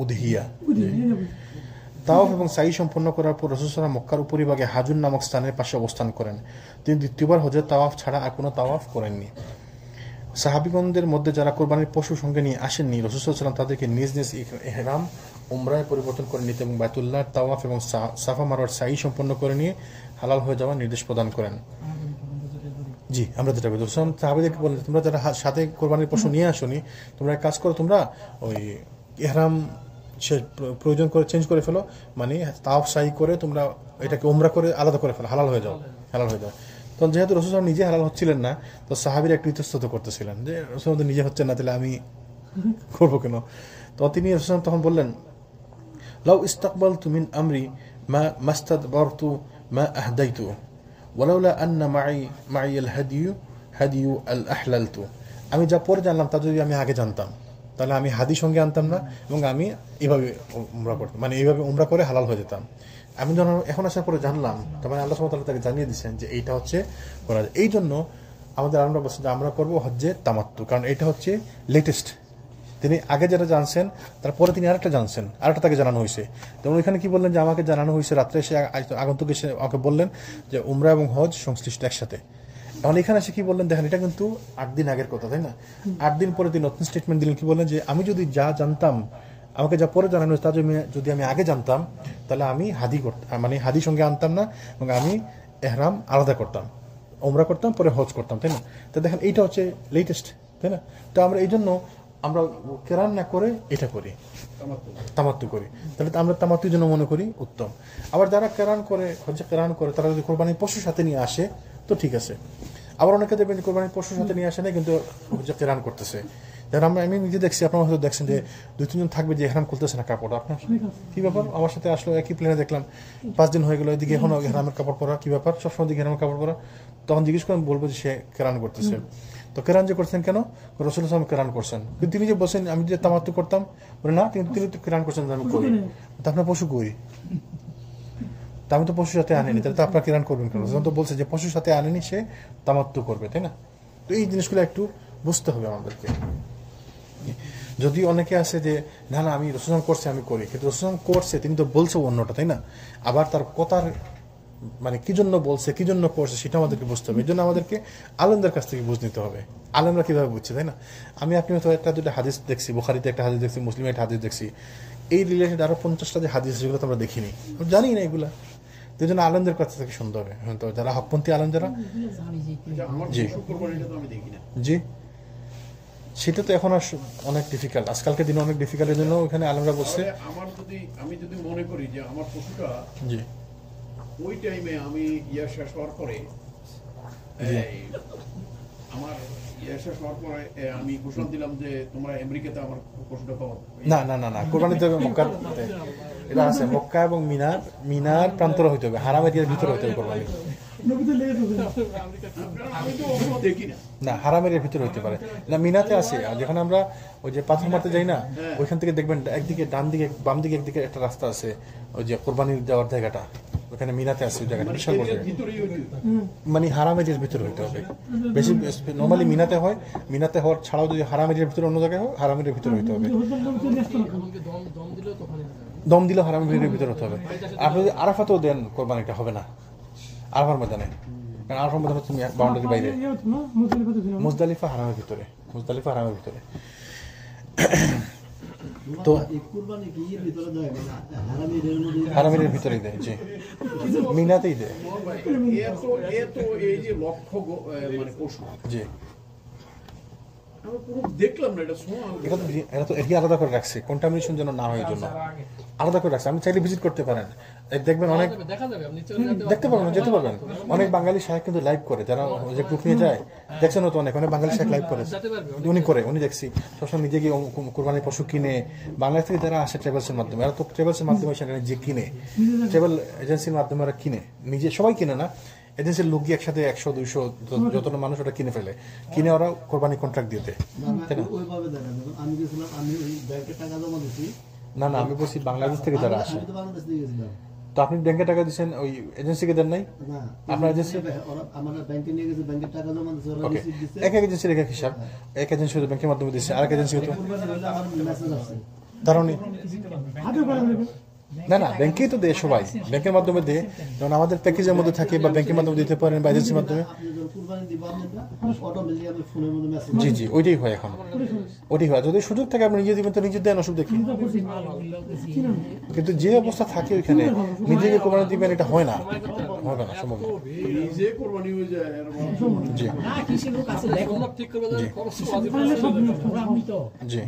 উদহিয়া। তাওয়াফ এবং সাই সম্পন্ন করার পর রাসূল সাল্লাল্লাহু মক্কার উপরিভাগে হাজুন নামক স্থানের পাশে অবস্থান করেন। তিনি দ্বিতীয়বার হজের তাওয়াফ ছাড়া আর কোনো তাওয়াফ করেননি। সাহাবীগণদের মধ্যে যারা কোরবানির পশু সঙ্গে নিয়ে আসেননি, রাসূল সাল্লাল্লাহু আলাইহি ওয়াসাল্লাম তাদেরকে নিজ নিজ ইহরাম উমরায় পরিবর্তন করে নিতে এবং বাইতুল্লাহর তাওয়াফ এবং সাফা মারওয়ার সাই সম্পন্ন করে নিয়ে হালাল হয়ে যাওয়ার নির্দেশ প্রদান করেন। জি, আমরা যেটা বলি, সাহাবীদেরকে বলেন, তোমরা যারা সাথে কোরবানির পশু নিয়ে আসোনি, তোমরা এক কাজ করো, তোমরা ওই ইহরাম সে প্রয়োজন করে চেঞ্জ করে ফেলো, মানে তাওয়াফ সাই করে তোমরা এটাকে উমরা করে আলাদা করে ফেলো, হালাল হয়ে যাও। তখন যেহেতু রাসূল সাল্লাল্লাহু নিজে হালাল হচ্ছিলেন না, তো সাহাবীরা একটু ইতস্তত করতেছিলেন যে রাসূল সাল্লাল্লাহু নিজে হচ্ছেন না, তাহলে আমি করবো কেন? তো তিনি রাসূল সাল্লাল্লাহু তখন বললেন, লাউ ইস্তাকবালতু মিন আমরি মা মাস্তাদবারতু মা আহদাইতু ওয়ালাউলা আন্না মাই আল হাদিয়ু আল আহলালতু। আমি যা পরে জানলাম তা যদি আমি আগে জানতাম, তাহলে আমি হাদি সঙ্গে আনতাম না এবং আমি এইভাবে উমরা করতাম, মানে এইভাবে উমরা করে হালাল হয়ে যেতাম। আমি যখন এখন আসার পরে জানলাম, তার মানে আল্লাহ সুবহানাহু ওয়া তাআলা তাকে জানিয়ে দিচ্ছেন যে এইটা হচ্ছে করা যায়। এই জন্য আমাদের আল্লাহ বলছেন যে আমরা করবো হজ্জে তামাত্তু, কারণ এটা হচ্ছে লেটেস্ট। তিনি আগে যেটা জানছেন তারপরে তিনি আরেকটা জানছেন, আরেকটা তাকে জানানো হয়েছে। যেমন এখানে কি বললেন যে আমাকে জানানো হয়েছে, রাত্রে এসে আগন্তুক এসে আমাকে বললেন যে উমরা এবং হজ সংশ্লিষ্ট একসাথে। এখন এখানে এসে কি বললেন দেখেন, এটা কিন্তু 8 দিন আগের কথা, তাই না? 8 দিন পরে তিনি নতুন স্টেটমেন্ট দিলেন, কি বললেন যে আমি যদি যা জানতাম, আমাকে যা পরে জানানো হয়েছে তা যদি আমি আগে জানতাম, তাহলে আমি হাদি করতাম, মানে হাদি সঙ্গে আনতাম না এবং আমি ইহরাম আলাদা করতাম, উমরা করতাম, পরে হজ করতাম, তাই না? তো দেখেন এইটা হচ্ছে লেটেস্ট, তাই না? তো আমরা এই জন্য আমরা কেরান না করে এটা করি, তামাত্তু করি। তাহলে আমরা তামাত্তুর জন্য মনে করি উত্তম। আবার যারা কেরান করে, হচ্ছে কেরান করে, তারা যদি কোরবানির পশুর সাথে নিয়ে আসে তো ঠিক আছে। আবার অনেকে দেখবেন কোরবানির পশুর সাথে নিয়ে আসে না, কিন্তু হচ্ছে কেরান করতেছে। যেমন আমি নিজে দেখছি, আপনার হয়তো দেখছেন যে 2-3 জন থাকবে যে ইহরাম খুলতেছে না কাপড়। আপনার কি ব্যাপার? আমার সাথে আসলো, একই প্লেনে দেখলাম 5 দিন হয়ে গেল, এদিকে এখনো ইহরামের কাপড় পরা, কি ব্যাপার? সবসময় দিকে ইহরামের কাপড় পরা। তখন জিজ্ঞেস করেন, বলবো যে সে কেরান করতেছে। তো কেরান যে করছেন কেন? রাসূল সাল্লাল্লাহু কেরান করছেন, কিন্তু তিনি যে বলছেন আমি যে তামাত্তু করতাম, বলে না, তিনি তো কেরান করছেন, আমি করি। তো আপনার পশু কই? তা আমি তো পশুর সাথে আনিনি, তাহলে তো আপনার কিরান করবেন কেন? রসুল তো বলছে যে পশুর সাথে আনেনি সে তামাত্তু করবে, তাই না? তো এই জিনিসগুলো একটু বুঝতে হবে আমাদেরকে। যদি অনেকে আছে যে না না আমি রসুল করছে আমি করি, কিন্তু রসুল করছে তিনি তো বলছে অন্যটা, তাই না? আবার তার কথার মানে কি জন্য বলছে কি জন্য করছে সেটা আমাদেরকে বুঝতে হবে। এই জন্য আমাদেরকে আলেমদের কাছ থেকে বুঝ নিতে হবে, আলেমরা কিভাবে বুঝছে, তাই না? আমি আপনি হয়তো একটা দুটো হাদিস দেখছি, বুখারিতে একটা হাদিস দেখছি, মুসলিমে একটা হাদিস দেখছি, এই রিলেটেড আরো 50টা যে হাদিস যেগুলো তো আমরা দেখিনি, জানি না এগুলা। এই জন্য আলেমদের কাছ থেকে শুনতে হবে, তো যারা হকপন্থী আলেম যারা, জি জি, সেটা তো এখন আর অনেক ডিফিকাল্ট, আজকালকে দিনে অনেক ডিফিকাল্ট। এর জন্য ওখানে আলেমরা বলছে আমি যদি মনে করি যে আমার পশুটা জি ওই টাইমে আমি শেষ হওয়ার পরে আমার শেষ হওয়ার পরে আমি ঘোষণা দিলাম যে তোমরা আমেরিকাতে আমার পশুটা পাবো না না না না, কোরবানি তো মক্কা, এটা আছে মক্কা এবং মিনার প্রান্তরে হইতে হবে, হারাম এরিয়ার ভিতরে হইতে হবে কোরবানি। আমি তো দেখি না। না, হারাম এরিয়ার ভিতরে হইতে পারে না, মিনাতে আছে। আর যেখানে আমরা ওই যে পাথর মারতে যাই না, ওইখান থেকে দেখবেন একদিকে ডান দিকে বাম দিকে একদিকে একটা রাস্তা আছে, ওই যে কোরবানির যাওয়ার জায়গাটা, ওখানে মিনাতে আছে ওই জায়গাটা, বিশাল বড় জায়গা। মানে হারাম এরিয়ার ভিতরে হইতে হবে বেশি। নর্মালি মিনাতে হয়, মিনাতে হওয়ার ছাড়াও যদি হারাম এরিয়ার ভিতরে অন্য জায়গায় হয়, হারাম এরিয়ার ভিতরে হইতে হবে। দম দিলেও হারাম এরিয়ার ভিতরে হতে হবে। আপনি যদি আরাফাতেও দেন কোরবানিটা হবে না আরাফার ময়দানে, কারণ আরাফার ময়দানে তুমি বাউন্ডারি বাইরে। মুজদালিফা হারামের ভিতরে, মুজদালিফা হারামের ভিতরে। তো হারামের ভিতরেই দেয়, জি, মিনাতেই দেয়, এই যে লক্ষ্য মানে পশু, জি। আমি পুরো দেখলাম না, এটা তো এটি আলাদা করে রাখছে, কন্টামিনেশন যেন না হয়, জন্য আলাদা করে রাখছে। আপনি চাইলে ভিজিট করতে পারেন, দেখবেন অনেক দেখতে পারবেন, যেতে পারবেন। অনেক বাঙালি শায়েখ কিন্তু লাইভ করে, যারা ওই যে গ্রুপ নিয়ে যায়, দেখছেন তো অনেক বাঙালি শায়েখ লাইভ করে, উনি দেখছি সবসময় নিজে গিয়ে কোরবানির পশু কিনে। বাংলাদেশ থেকে যারা আসে ট্রাভেলসের মাধ্যমে, এরা তো ট্রাভেলসের মাধ্যমে সেখানে যে কিনে, ট্রাভেল এজেন্সির মাধ্যমে ওরা কিনে, নিজে সবাই কিনে না, এজেন্সির লোক গিয়ে একসাথে 100-200 যত মানুষ ওটা কিনে ফেলে, কিনে ওরা কোরবানি কন্ট্রাক্ট দিতে, তাই না? না না, আমি বলছি বাংলাদেশ থেকে যারা আসে। তো আপনি ব্যাংকে টাকা দিচ্ছেন, ওই এজেন্সিকে দেন নাই? আপনার এজেন্সি এক এক এজেন্সির এক এক হিসাব, এক এজেন্সি হয়তো ব্যাংকের মাধ্যমে দিচ্ছে, আরেক এজেন্সি হতো তারা না না, ব্যাংকেই তো দেয়, সবাই ব্যাংকের মাধ্যমে দেয়। যেমন আমাদের প্যাকেজের মধ্যে থাকে, বা ব্যাংকের মাধ্যমে দিতে পারেন, বা এজেন্সির মাধ্যমে। জি জি, ওইটাই হয় এখন, ওইটাই হয়। যদি সুযোগ থাকে আপনি নিজে দিবেন তো নিজে দেন, অসুবিধা কি? কিন্তু যে অবস্থা থাকে ওইখানে নিজেকে কোরবানি দিবেন, এটা হয় না, হবে না, সম্ভব না। নিজে কোরবানি হয়ে যায়। জি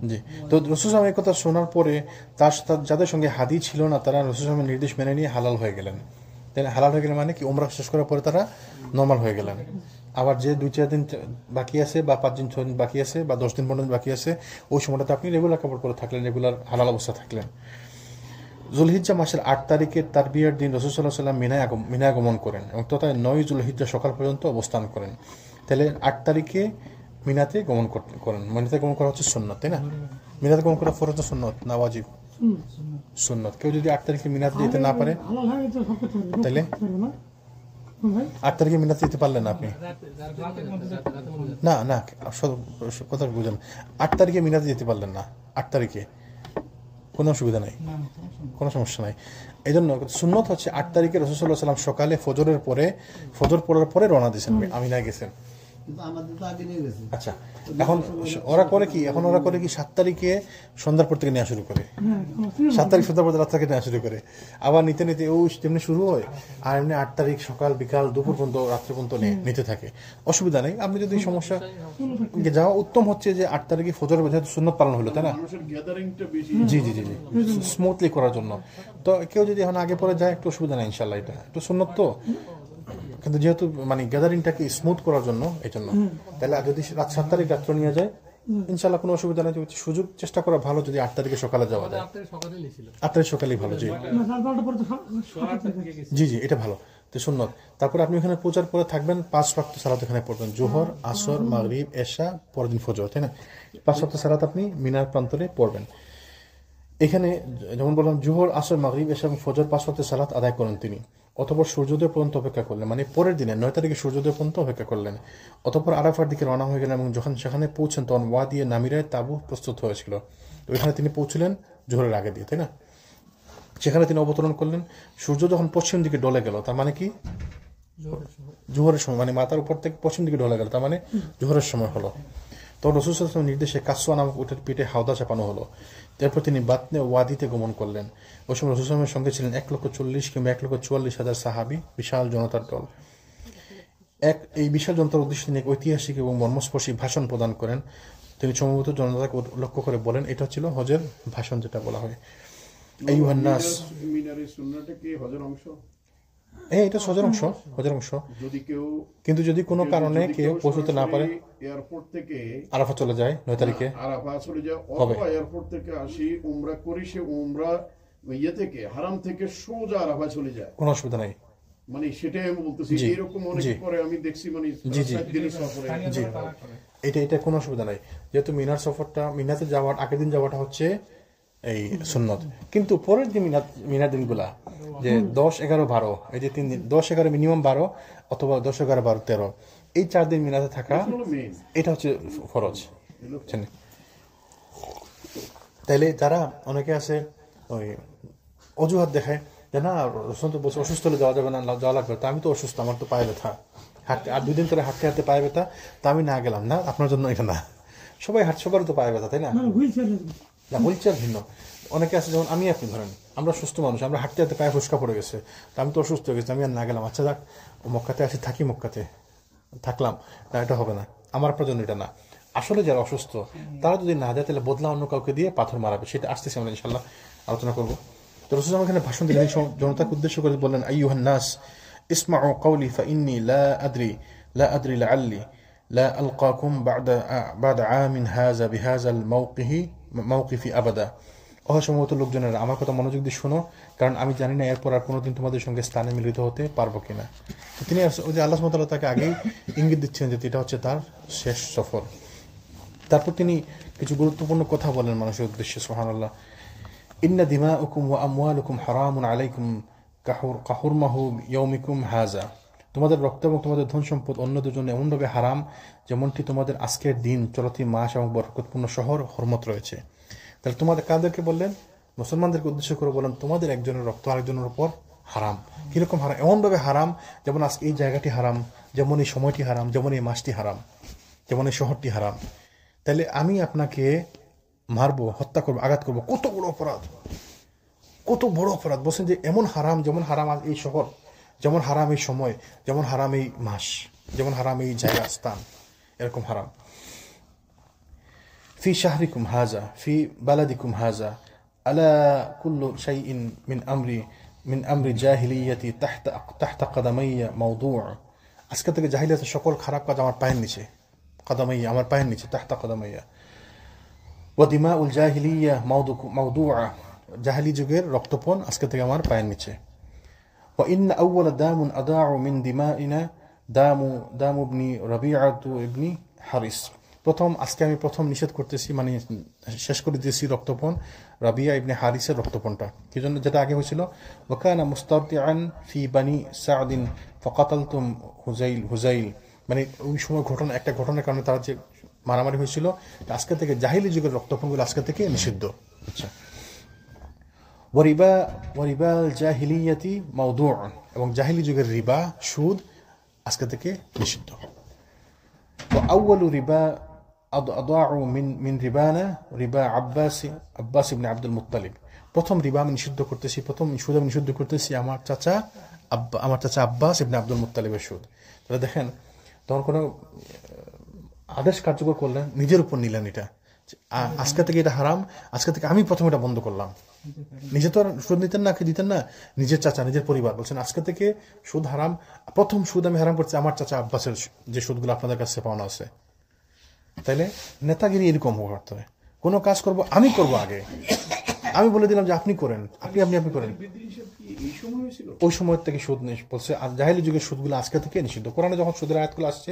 জি। তো রসুল সালাম এই কথা শোনার পরে যাদের সঙ্গে হাদি ছিল না, তারা রসুল সালামের নির্দেশ মেনে নিয়ে হালাল হয়ে গেলেন। তাই হালাল হয়ে গেলেন মানে কি, উমরা শেষ করার পরে তারা নর্মাল হয়ে গেলেন। আবার যে 2-4 দিন বাকি আছে, বা 5 দিন 6 দিন বাকি আছে, বা 10 দিন 15 দিন বাকি আছে, ওই সময়টাতে আপনি রেগুলার কাপড় পরে থাকলেন, রেগুলার হালাল অবস্থা থাকলেন। জুলহিজ্জা মাসের 8 তারিখের তারবিয়ার দিন রাসূল সাল্লাল্লাহু আলাইহি ওয়াসাল্লাম মিনায় আগমন করেন, এবং তথা 9 জুলহিজ্জা সকাল পর্যন্ত অবস্থান করেন। তাহলে 8 তারিখে মিনাতে গমন করেন। মিনাতে গমন করা হচ্ছে সুন্নত, তাই না? মিনাতে গমন করা ফরজ না সুন্নত না ওয়াজিব? সুন্নত। কেউ যদি 8 তারিখে মিনাতে যেতে না পারে, তাহলে 8 তারিখে মিনাতে যেতে পারলেন না আপনি, না না, কথা বুঝেন, 8 তারিখে মিনাতে যেতে পারলেন না, 8 তারিখে কোনো অসুবিধা নাই, কোনো সমস্যা নাই। এই জন্য সুন্নত হচ্ছে 8 তারিখে রাসূল সাল্লাল্লাহু আলাইহি ওয়াসাল্লাম সকালে ফজর পড়ার পরে রওনা দিয়েছেন, আমিনায় গেছেন। আচ্ছা, এখন ওরা করে কি 7 তারিখে সন্ধ্যার পর থেকে নেওয়া শুরু করে, 7 তারিখ সন্ধ্যার পর রাত থেকে নেওয়া শুরু করে, আবার নিতে তেমনি শুরু হয়, আর এমনি 8 তারিখ সকাল বিকাল দুপুর পর্যন্ত রাত্রে পর্যন্ত নিতে থাকে। অসুবিধা নেই। আপনি যদি সমস্যা যাওয়া উত্তম হচ্ছে যে 8 তারিখে ফজর যেহেতু সুন্নত পালন হলো, তাই না? জি জি জি জি, স্মুথলি করার জন্য। তো কেউ যদি এখন আগে পরে যায়, একটু অসুবিধা নেই, ইনশাল্লাহ এটা একটু সুন্নত তো, কিন্তু যেহেতু মানে গ্যাদারিংটাকে স্মুথ করার জন্য এই জন্য, তাহলে যদি 7 তারিখ রাত্রে নিয়ে যায়, ইনশাল্লাহ কোনো অসুবিধা নেই। সুযোগ চেষ্টা করা ভালো যদি 8 তারিখে সকালে যাওয়া যায়। 8 তারিখ সকালেই ভালো। জি জি জি, এটা ভালো, তো সুন্নত। তারপরে আপনি ওখানে পৌঁছার পরে থাকবেন, 5 ওয়াক্ত সালাত এখানে পড়বেন, জোহর, আসর, মাগরিব, এশা, পরের দিন ফজর, তাই না? 5 ওয়াক্ত সালাত আপনি মিনার প্রান্তরে পড়বেন। এখানে যেমন বললাম জোহর, আসর, মাগরিব, এশা এবং ফজর 5 ওয়াক্তের সালাত আদায় করেন তিনি। অতঃপর সূর্যোদয় পর্যন্ত অপেক্ষা করলেন, মানে পরের দিনে 9 তারিখে সূর্যোদয় পর্যন্ত অপেক্ষা করলেন। অতঃপর আরাফার দিকে রওনা হয়ে গেলেন এবং যখন সেখানে পৌঁছেন তখন ওয়াদি নামিরায় তাঁবু প্রস্তুত হয়েছিল। তো এখানে তিনি পৌঁছলেন জোহরের আগে দিয়ে, তাই না? সেখানে তিনি অবতরণ করলেন। সূর্য যখন পশ্চিম দিকে ডলে গেল, তার মানে কি জোহরের সময়, মানে মাথার উপর থেকে পশ্চিম দিকে ডলে গেল, তার মানে জোহরের সময় হলো। তখন রাসূল সাল্লাল্লাহু আলাইহি ওয়াসাল্লামের নির্দেশে কাসওয়া নামক উটের পিঠে হাওদা চাপানো হলো। তারপর তিনি বাতনে ওয়াদিতে গমন করলেন। ওই সময় রাসূল সাল্লাল্লাহু আলাইহি ওয়াসাল্লামের সঙ্গে ছিলেন 1,40,000 কিংবা 1,44,000 সাহাবী, বিশাল জনতার দল। এই বিশাল জনতার উদ্দেশ্যে তিনি এক ঐতিহাসিক এবং মর্মস্পর্শী ভাষণ প্রদান করেন। তিনি সম্ভবত জনতাকে লক্ষ্য করে বলেন, এটা ছিল হজের ভাষণ যেটা বলা হয়, আইয়ুহান নাস। মিনারের সুন্নাহটা কি হজের অংশ? এটা হজের অংশ, হজের অংশ। যদি কেউ, কিন্তু যদি কোনো কারণে কেউ পৌঁছতে না পারে, এয়ারপোর্ট থেকে আরাফা চলে যায় 9 তারিখে, আরাফা চলে যায়, হবে। অথবা এয়ারপোর্ট থেকে আসি উমরা করি, সে উমরা ইয়ে থেকে হারাম থেকে সোজা আরাফা চলে যায়, কোনো অসুবিধা নাই। মানে সেটাই আমি বলতেছি। জি, এরকম অনেক জি। পরে আমি দেখছি, মানে জি, জি। 7 দিনের সফরে। জি, এটা কোনো অসুবিধা নাই। যেহেতু মিনার সফরটা, মিনাতে যাওয়ার আগের দিন যাওয়াটা হচ্ছে এই সুন্নত, কিন্তু পরের দিন মিনার দিনগুলা যে 10, 11, 12, এই যে 3 দিন, 10, 11 মিনিমাম 12, অথবা 10, 11, 12, 13, এই 4 দিন মিনাতে থাকা, মেইন এটা হচ্ছে ফরজ, বুঝছেন? তাইলে যারা অনেকে আছে ওই অজুহাত দেখায় যে না রসুন তো বলছে অসুস্থ হলে যাওয়া যাবে না, যাওয়া লাগবে, তা আমি তো অসুস্থ, আমার তো পায়ে ব্যথা, হাঁটতে আর 2 দিন ধরে হাঁটতে হাঁটতে পায়ে ব্যথা, তা আমি না গেলাম না, আপনার জন্য এটা না। সবাই সবারই তো পায়ে ব্যথা, তাই না? না, হুইলচেয়ার ভিন্ন। অনেকে আছে যেমন আমি, আপনি ধরেন আমরা সুস্থ মানুষ, আমরা হাঁটতে হাঁটতে পায়ে ফুসকা পড়ে গেছে, তা আমি তো অসুস্থ হয়ে গেছি, আমি আর না গেলাম, আচ্ছা যাক মক্কাতে আসি, থাকি মক্কাতে থাকলাম, না এটা হবে না, আমার আপনার জন্য এটা না। আসলে যারা অসুস্থ তারা যদি না যায় তাহলে বদলা অন্য কাউকে দিয়ে পাথর মারাবে, সেটা আসতেছে, আমরা ইনশাল্লাহ আলোচনা করবো। তো রাসূল এখানে ভাষণ দিলেন, এই জনতাকে উদ্দেশ্য করে বললেন, আইয়ুহান নাস ইসমাউ কওলি ফাইন্নী লা আদরি লাআল্লি লা আলকাকুম বা'দা আমিন হাযা বিহাযাল মাওকিফি আবাদা। অসম্ভবত লোকজনেরা, আমার কথা মনোযোগ দিয়ে শোনো, কারণ আমি জানি না এরপর আর কোনোদিন তোমাদের সঙ্গে স্থানে মিলিত হতে পারবো কিনা। তো তিনি ওই যে আল্লাহ সুবহানাহু ওয়া তাআলা তাকে আগেই ইঙ্গিত দিচ্ছেন যে এটা হচ্ছে তার শেষ সফর। তারপর তিনি কিছু গুরুত্বপূর্ণ কথা বলেন মানুষের উদ্দেশ্যে, সুবহানাল্লাহ। ইন্না দিমাউকুম ওয়া আমওয়ালুকুম হারামুন আলাইকুম কাহুরমাহু ইয়াউমিকুম হাযা। তোমাদের রক্ত এবং তোমাদের ধন সম্পদ অন্যদের জন্য এমনভাবে হারাম যেমনটি তোমাদের আজকের দিন, চলতি মাস এবং বরকতপূর্ণ শহর হরমত রয়েছে। তাহলে তোমাদের কাদেরকে বললেন? মুসলমানদেরকে উদ্দেশ্য করে বলেন তোমাদের একজনের রক্ত আরেকজনের উপর হারাম। কিরকম হারাম? এমনভাবে হারাম যেমন আজকে এই জায়গাটি হারাম, যেমন এই সময়টি হারাম, যেমন এই মাসটি হারাম, যেমন এই শহরটি হারাম। তাহলে আমি আপনাকে মারবো, হত্যা করবো, আঘাত করবো, কত বড় অপরাধ, কত বড় অপরাধ। বলছেন যে এমন হারাম, যেমন হারাম এই শহর, যেমন হারাম এই সময়, যেমন হারাম এই মাস, যেমন হারাম এই জায়গা স্থান, এরকম হারাম। ফি শাহরিকুম হাজা ফি বালাদিকুম হাজা আলা কুল্লু শাইইন মিন আমরি জাহিলিয়াতি তাহতা কাদামাইয়া মাওদুউ। আজকে থেকে জাহিলিয়াতের সকল খারাপ কাজ আমার পায়ের নিচে, কাদামাইয়া আমার পায়ের নিচে, তাহতা কাদামাইয়া। ওয়া দিমাউল জাহিলিয়া মাওদুআ, জাহিলি যুগের রক্তপণ আজকে থেকে আমার পায়ের নিচে। ওয়া ইন্না আউওয়ালা দামুন আদাউ মিন দিমাইনা দামু ইবনি রাবিআতু ইবনি হারিস। আজকে আমি প্রথম নিষেধ করতেছি, মানে শেষ করে দিয়েছি রক্তপণ রাবিয়া ইবনে হারিসের রক্তপণটা। কি জন্য? যেটা আগে হয়েছিল, ওয়া কানা মুস্তারতিআন ফি বানি সাদিন ফাকাতালতুম হুজাইল, মানে ওই সময় একটা ঘটনার কারণে তারা যে মারামারি হয়েছিল, আজকে থেকে জাহিলি যুগের রক্তপণগুলো আজকে থেকে নিষিদ্ধ। আচ্ছা, ওয়ারিবা জাহিলিয়াতি মাওদুউ, এবং জাহিলি যুগের রিবা, সুদ আজকে থেকে নিষিদ্ধ। ওয়া আউয়ালু রিবা আদাউ মিন রিবানা রিবা আব্বাস ইবনে আব্দুল মুত্তালিব। প্রথম রিবা আমি নিষিদ্ধ করতেছি, প্রথম সুদ আমি নিষিদ্ধ করতেছি আমার চাচা আব্বাস ইবনে আব্দুল মুত্তালিবের সুদ। তাহলে দেখেন, তখন কোনো আদেশ কার্যকর করলেন, নিজের উপর নিলেন, এটা আজকে থেকে এটা হারাম, আজকে থেকে আমি প্রথম এটা বন্ধ করলাম। নিজে তো আর সুদ নিতেন না, দিতেন না, নিজের চাচা, নিজের পরিবার বলছেন আজকে থেকে সুদ হারাম, প্রথম সুদ আমি হারাম করছি আমার চাচা আব্বাসের যে সুদগুলো আপনাদের কাছে পাওনা আছে। তাইলে নেতাগিরি এরকম করতে হয়, কোনো কাজ করব আমি করব আগে, আমি বলে দিলাম যে আপনি করেন, আপনি করেন। ওই সময় থেকে সুদ বলছে জাহিলি যুগের সুদগুলো আজকে থেকে নিষিদ্ধ। কোরআনে যখন সুদের আয়াতগুলো আসছে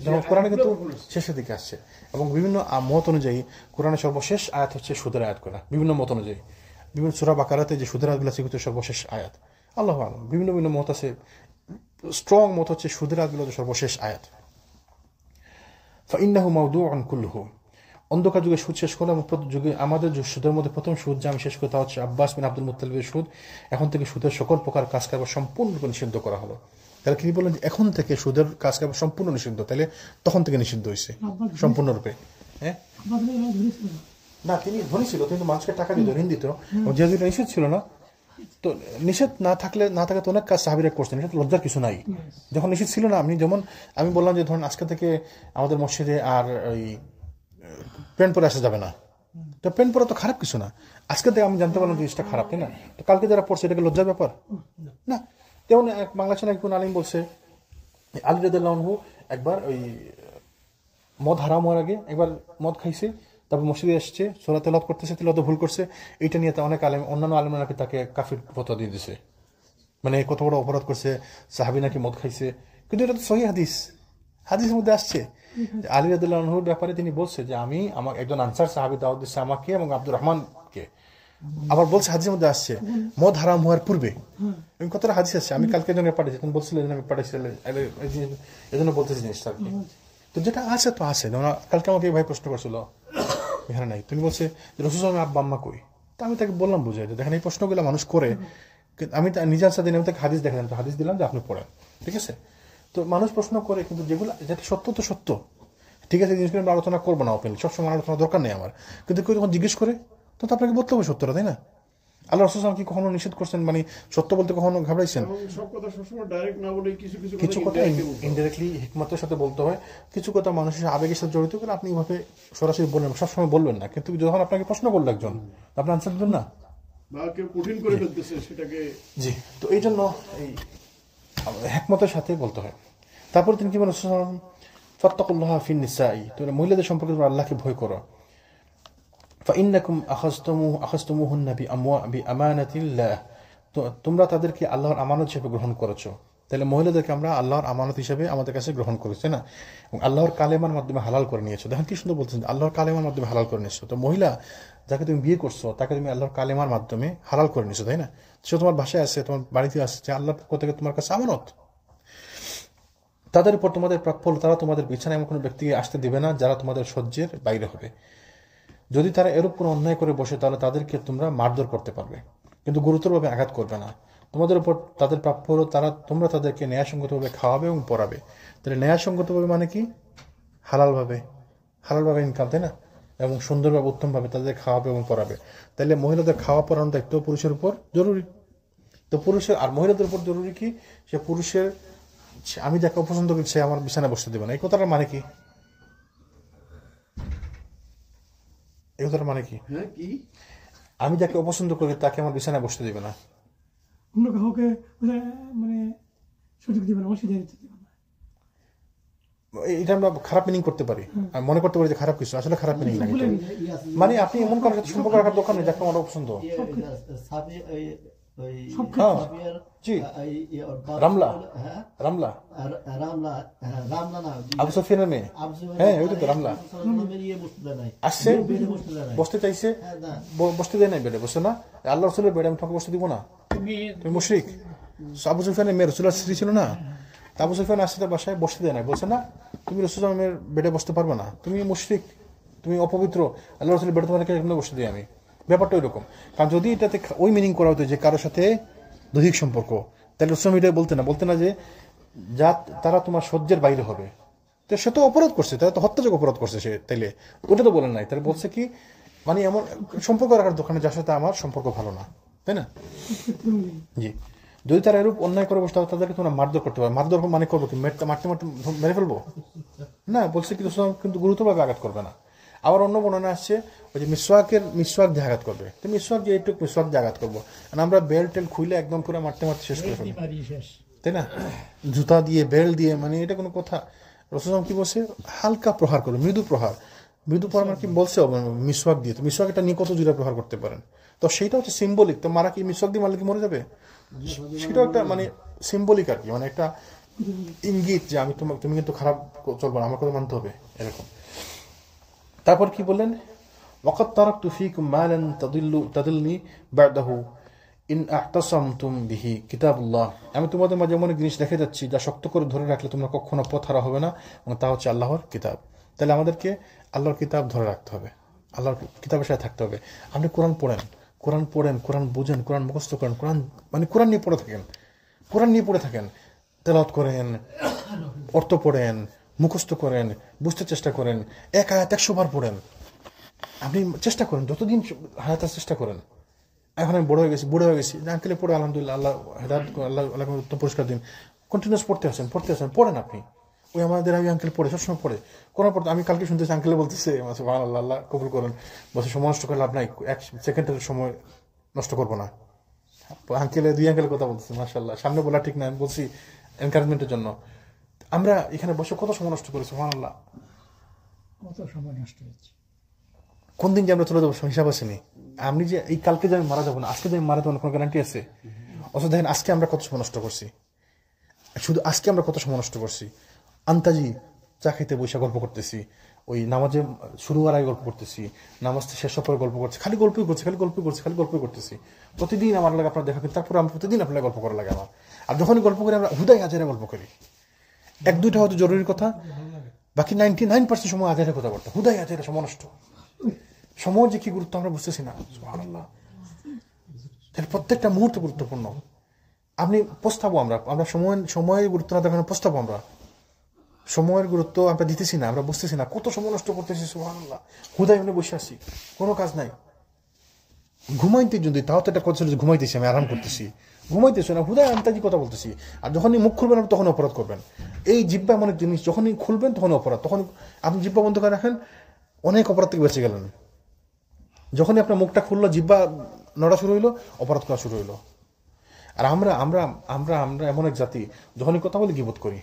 যেমন কোরআনে কিন্তু শেষের দিকে আসছে এবং বিভিন্ন মত অনুযায়ী কোরআনের সর্বশেষ আয়াত হচ্ছে সুদের আয়াত করা বিভিন্ন মত অনুযায়ী বিভিন্ন সূরা বাকারাতে যে সুদের আয়াতগুলো আছে কিন্তু সর্বশেষ আয়াত আল্লাহু আলাম বিভিন্ন বিভিন্ন মত আছে স্ট্রং মত হচ্ছে সুদের আয়াতগুলো সর্বশেষ আয়াত ফাইন্নাহু মাওদুউন কুল্লুহু অন্ধকার যুগে সুদ শেষ করলাম যুগে আমাদের সুদের মধ্যে প্রথম সুদ যে আমি শেষ করি তা হচ্ছে আব্বাস বিন আব্দুল মুত্তালিবের সুদ এখন থেকে সুদের সকল প্রকার কাজ কারবার সম্পূর্ণরূপে নিষিদ্ধ করা হলো তাহলে কি বললেন যে এখন থেকে সুদের কাজ কারবার সম্পূর্ণ নিষিদ্ধ তাহলে তখন থেকে নিষিদ্ধ হয়েছে সম্পূর্ণরূপে হ্যাঁ না তিনি ধনী ছিল কিন্তু মানুষকে টাকা দিত ঋণ দিত যেহেতু এটা নিষেধ ছিল না তো নিষেধ না থাকলে তো অনেক কাজ সাহাবীরা করছেন এটা তো লজ্জার কিছু নাই যখন নিষেধ ছিল না আমি বললাম যে ধরুন আজকে থেকে আমাদের মসজিদে আর ওই প্যান্ট পরে আসা যাবে না তো প্যান্ট পরা তো খারাপ কিছু না আজকে থেকে আমি জানতে পারলাম জিনিসটা খারাপ তাই না তো কালকে যারা পড়ছে এটাকে লজ্জার ব্যাপার না যেমন বাংলাদেশের একজন আলিম বলছে আলী রাদিয়াল্লাহু আনহু একবার ওই মদ হারাম হওয়ার আগে একবার মদ খাইছে তারপর মসজিদে এসছে সূরা তেলাওয়াত করতেছে তেলাওয়াতে ভুল করছে এইটা নিয়ে অনেক আলেম অন্যান্য আলেমরা নাকি তাকে কাফির ফতোয়া দিয়ে দিছে মানে কত বড় অপরাধ করছে সাহাবী নাকি মদ খাইছে কিন্তু এটা তো সহিহ হাদিসের মধ্যে আসছে আলী রাদিয়াল্লাহু আনহুর ব্যাপারে তিনি বলছে যে আমি আমার একজন আনসার সাহাবী দাওয়াত দিচ্ছে আমাকে এবং আব্দুর রহমানকে আবার বলছে হাদিসের মধ্যে আসছে মদ হারাম হওয়ার পূর্বে কতটা হাদিস আছে আমি কালকে জন্য পাঠিয়েছি তুমি বলছিলে আমি পাঠিয়েছিলাম এই জন্য বলতেছি জিনিসটা আর কি তো যেটা আছে তো আছে যেমন কালকে আমাকে ভাই প্রশ্ন করছিল এখানে নাই তুমি বলছে যে রাসূল সাল্লাল্লাহু আলাইহি ওয়াসাল্লাম আব্বা আম্মা কই তো আমি তাকে বললাম বুঝাই যে দেখেন এই প্রশ্নগুলো মানুষ করে আমি নিজে আনসার দিন আমি তাকে হাদিস দেখালাম তো হাদিস দিলাম যে আপনি পড়েন ঠিক আছে তো মানুষ প্রশ্ন করে কিন্তু যেগুলো যেটা সত্য তো সত্য ঠিক আছে জিনিসগুলো আমরা আলোচনা করবো না ওপেনলি সবসময় আলোচনা দরকার নেই আমার কিন্তু কেউ যখন জিজ্ঞেস করে তো আপনাকে বলতে হবে সত্যটা তাই না আল্লাহ রাসূল সাল্লাল্লাহু আলাইহি ওয়াসাল্লাম কি কখনো নিষেধ করছেন মানে সত্য বলতে কখনো ঘাবড়াইছেন সব কথা সবসময় ডাইরেক্ট না বলে কিছু কথা ইনডাইরেক্টলি হিকমতের সাথে বলতে হয় কিছু কথা মানুষের আবেগের সাথে জড়িত করে আপনি এইভাবে সরাসরি বললেন সবসময় বলবেন না কিন্তু যখন আপনাকে প্রশ্ন করলো একজন আপনি আনসার দেবেন না বা কেউ কঠিন করে ফেলতেছে সেটাকে জি তো এই জন্য এই হিকমতের সাথে বলতে হয় তারপর তিনি কি বলেন ফাত্তাকুল্লাহ ফিন নিসাই তোমরা মহিলাদের সম্পর্কে তোমরা আল্লাহকে ভয় করো ফাইন্নাকুম আখাযতুমুহুন্না বিআমানাতিল্লাহ তো তোমরা তাদেরকে আল্লাহর আমানত হিসেবে গ্রহণ করেছো তাহলে মহিলাদেরকে আমরা আল্লাহর আমানত হিসেবে আমাদের কাছে গ্রহণ করেছি না এবং আল্লাহর কালেমার মাধ্যমে হালাল করে নিয়েছো দেখেন কি সুন্দর বলছেন আল্লাহর কালেমার মাধ্যমে হালাল করে নিয়েছো তো মহিলা যাকে তুমি বিয়ে করছো তাকে তুমি আল্লাহর কালেমার মাধ্যমে হালাল করে নিয়েছো তাই না সে তোমার বাসায় আছে তোমার বাড়িতে আসছে আল্লাহর পক্ষ থেকে তোমার কাছে আমানত তাদের উপর তোমাদের প্রাপ্য তারা তোমাদের বিছানায় এমন কোনো ব্যক্তিকে আসতে দিবে না যারা তোমাদের সহ্যের বাইরে হবে যদি তারা এরূপ কোনো অন্যায় করে বসে তাহলে তাদেরকে তোমরা মারধর করতে পারবে কিন্তু গুরুতরভাবে আঘাত করবে না তোমাদের উপর তাদের প্রাপ্য হলো তোমরা তাদেরকে ন্যায়সঙ্গতভাবে খাওয়াবে এবং পড়াবে তাহলে ন্যায়সঙ্গতভাবে মানে কি হালালভাবে ইনকাম তাই না এবং সুন্দরভাবে উত্তমভাবে তাদের খাওয়াবে এবং পড়াবে তাহলে মহিলাদের খাওয়া পড়ানোর দায়িত্ব পুরুষের উপর জরুরি তো পুরুষের আর মহিলাদের উপর জরুরি কি সে পুরুষের আমি যাকে অপছন্দ করি সে আমার বিছানায় বসতে দেবে না এই কথাটার মানে কি এই কথাটার মানে কি আমি যাকে অপছন্দ করি তাকে আমার বিছানায় বসতে দিবে না অন্য কাউকে মানে সুযোগ দিবে না অসুবিধা দিতে দিবে না এটা আমরা খারাপ মিনিং করতে পারি মনে করতে পারি যে খারাপ কিছু আসলে খারাপ মিনিং না মানে আপনি এমন কারোর সাথে সম্পর্ক রাখার দরকার নেই যাকে আমার অপছন্দ রামলা আবু সুফিয়ানের মেয়ে হ্যাঁ ওই তো রামলা আসছে বসতে চাইছে বসতে দেয় নাই বেডে বসে না আল্লাহ রসুলের বেডে আমি তোমাকে বসতে দিব না তুমি মুশরিক আবু সুফিয়ানের মেয়ে রসুলের স্ত্রী ছিল না আবু সুফিয়ান আসছে তার বাসায় বসতে দেয় না বলছে না তুমি রসুলের বেডে বসতে পারবে না তুমি মুশরিক তুমি অপবিত্র আল্লাহ রসুলের বেডে তোমাকে বসতে দিই আমি ব্যাপারটা ওইরকম কারণ যদি এটাতে ওই মিনিং করা হতো যে কারোর সাথে দৈহিক সম্পর্ক তাহলে রসুল এটা বলতে না যে যা তারা তোমার সহ্যের বাইরে হবে তো সে তো অপরাধ করছে তারা তো হত্যাযোগ্য অপরাধ করছে সে তাইলে ওটা তো বলেন নাই তাহলে বলছে কি মানে এমন সম্পর্ক রাখার দোকানে যার সাথে আমার সম্পর্ক ভালো না তাই না জি যদি তারা এরূপ অন্যায় করে বসে তাদেরকে তোমরা মারধর করতে পারো মারধর মানে করবো কি মারতে মেরে ফেলবো না বলছে কি কিন্তু গুরুতরভাবে আঘাত করবে না আবার অন্য বর্ণনা আসছে ওই যে মিসওয়াক দিয়ে আঘাত করবে তো মিসওয়াক দিয়ে একটু মিসওয়াক দিয়ে আঘাত করবো আমরা বেল্ট টেল খুলে একদম করে মারতে শেষ করে ফেলি তাই না জুতা দিয়ে বেল্ট দিয়ে মানে এটা কোনো কথা রাসূল কি বলছে হালকা প্রহার করবে মৃদু প্রহার মানে কি বলছে মিসওয়াক দিয়ে তো মিসওয়াক এটা নিয়ে কত জোরে প্রহার করতে পারেন তো সেইটা হচ্ছে সিম্বলিক তো মারা কি মিসওয়াক দিয়ে মারলে কি মরে যাবে সেটাও একটা মানে সিম্বলিক আর কি মানে একটা ইঙ্গিত যে আমি তুমি কিন্তু খারাপ চলবে না, আমার কথা মানতে হবে, এরকম। তারপর কি বললেন, ওয়াকাদ তারাকতু ফীকুম মা লান তাদিল্লু বা'দাহু ইন আ'তাসামতুম বিহি কিতাবুল্লাহ। আমি তোমাদের মাঝে এমন এক জিনিস রেখে যাচ্ছি যা শক্ত করে ধরে রাখলে তোমরা কখনো পথ হারা হবে না, এবং তা হচ্ছে আল্লাহর কিতাব। তাহলে আমাদেরকে আল্লাহর কিতাব ধরে রাখতে হবে, আল্লাহর কিতাবের সাথে থাকতে হবে। আপনি কোরআন পড়েন, কোরআন বুঝেন, কোরআন মুখস্থ করেন, কোরআন নিয়ে পড়ে থাকেন, কোরআন নিয়ে পড়ে থাকেন, তেলাওয়াত করেন, অর্থ পড়েন, মুখস্থ করেন, বুঝতে চেষ্টা করেন, এক আয়াত 100 বার পড়েন। আপনি চেষ্টা করেন, যতদিন হায়াতের চেষ্টা করেন। এখন আমি বুড়ো হয়ে গেছি, আঙ্কেলে পড়ে আলহামদুলিল্লাহ, আল্লাহ হেদায়েত, আল্লাহ উত্তম পুরস্কার দিন। কন্টিনিউস পড়তে আসেন, পড়েন আপনি। ওই আমাদের আমি আঙ্কেল পড়ে, সবসময় পড়ে, কোরআন পড়তে। আমি কালকে শুনতেছি আঙ্কেলে বলতেছে সুবহানাল্লাহ, আল্লাহ কবুল করেন, বসে সময় নষ্ট করে লাভ নাই, 1 সেকেন্ডের সময় নষ্ট করবো না। আঙ্কেলে 2 আঙ্কেলের কথা বলতেছে, মাশাআল্লাহ। সামনে বলা ঠিক না, আমি বলছি এনকারেজমেন্টের জন্য। আমরা এখানে বসে কত সময় নষ্ট করেছি, সুবহানাল্লাহ। কত সময় নষ্ট হচ্ছে। কোন দিন যে আমরা চলে যাবো হিসাব আসেনি। আপনি যে এই কালকে যে আমি মারা যাবো না, আজকে যে আমি মারা যাবো না, কোনো গ্যারান্টি আছে? অথচ দেখেন আজকে আমরা কত সময় নষ্ট করছি, শুধু আজকে আমরা কত সময় নষ্ট করছি। আন্তাজি চা খেতে বসে গল্প করতেছি, ওই নামাজে শুরু হওয়ার আগে গল্প করতেছি, নামাজ শেষ হওয়ার পরে গল্প করছি, খালি গল্পই করতেছি। প্রতিদিন আমার লাগে আপনার দেখা, তারপরে আমি প্রতিদিন আপনার গল্প করা লাগে আমার। আর যখনই গল্প করি আমরা হুদায় হাজারে গল্প করি, 1-2টা হয়তো জরুরি কথা, বাকি 99% সময় হাজারে কথাবার্তা, হুদায় হাজারে সময় নষ্ট। সময় যে কি গুরুত্ব আমরা বুঝতেছি না, সুবহানাল্লাহ। প্রত্যেকটা মুহূর্ত গুরুত্বপূর্ণ। আপনি পস্তাবো, আমরা সময়ের গুরুত্ব না দেখানো পস্তাবো। আমরা সময়ের গুরুত্ব আমরা দিতেছি না, আমরা বুঝতেছি না, কত সময় নষ্ট করতেছি, সুবহানাল্লাহ। হুদায় এমনি বসে আছি, কোনো কাজ নাই। ঘুমাইতে যদি, তাও তো একটা কথা ছিল যে ঘুমাইতেছি, আমি আরাম করতেছি, ঘুমাইতেছি না, হুদায় আন্তাজি কথা বলতেছি। আর যখনই মুখ খুলবেন তখন অপরাধ করবেন। এই জিহ্বা এমন এক জিনিস, যখনই খুলবেন তখন অপরাধ। তখন আপনি জিহ্বা বন্ধ করে রাখেন, অনেক অপরাধ থেকে বেঁচে গেলেন। যখনই আপনার মুখটা খুললো, জিহ্বা নড়া শুরু হইলো, অপরাধ করা শুরু হইলো। আর আমরা আমরা আমরা আমরা এমন এক জাতি, যখনই কথা বলি গীবত করি,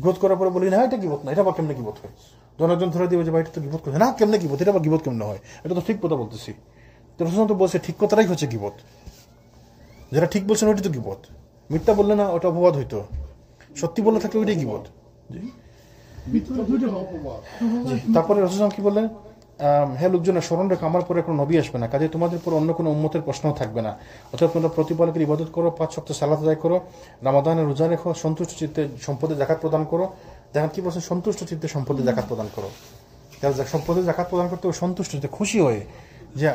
গ্রোথ করার পরে বলি না এটা গীবত না, এটা বা কেমনে গীবত হয়। জনজন ধরে দিবে যে ভাই এটা তো গীবত করছে না, কেমনে গীবত, এটা বা গীবত কেমনে হয়, এটা তো ঠিক কথা বলতেছি। তো রাসূল তো বলছে ঠিক কথাটাই হচ্ছে গীবত, যেটা ঠিক বলছেন ওইটাই তো গীবত। মিথ্যা বললে না ওটা অপবাদ হইতো, সত্যি বললে থাকলে ওইটাই গীবত। তারপরে রাসূল কি বললেন, হে লোকজনের স্মরণ রেখো আমার পরে কোনো নবী আসবে না, কাজে তোমাদের পর অন্য কোনো উম্মতের প্রশ্নও থাকবে না। অতএব তোমরা প্রতিপালকের ইবাদত করো, 5 ওয়াক্ত সালাত আদায় করো, রমাদানের রোজা রেখো, সন্তুষ্ট চিত্তে সম্পদে যাকাত প্রদান করো। দেখেন কি বলছে, সন্তুষ্ট চিত্তে সম্পদে যাকাত প্রদান করো। সম্পদে যাকাত প্রদান করতে সন্তুষ্ট চিত্তে, খুশি হয়ে, যে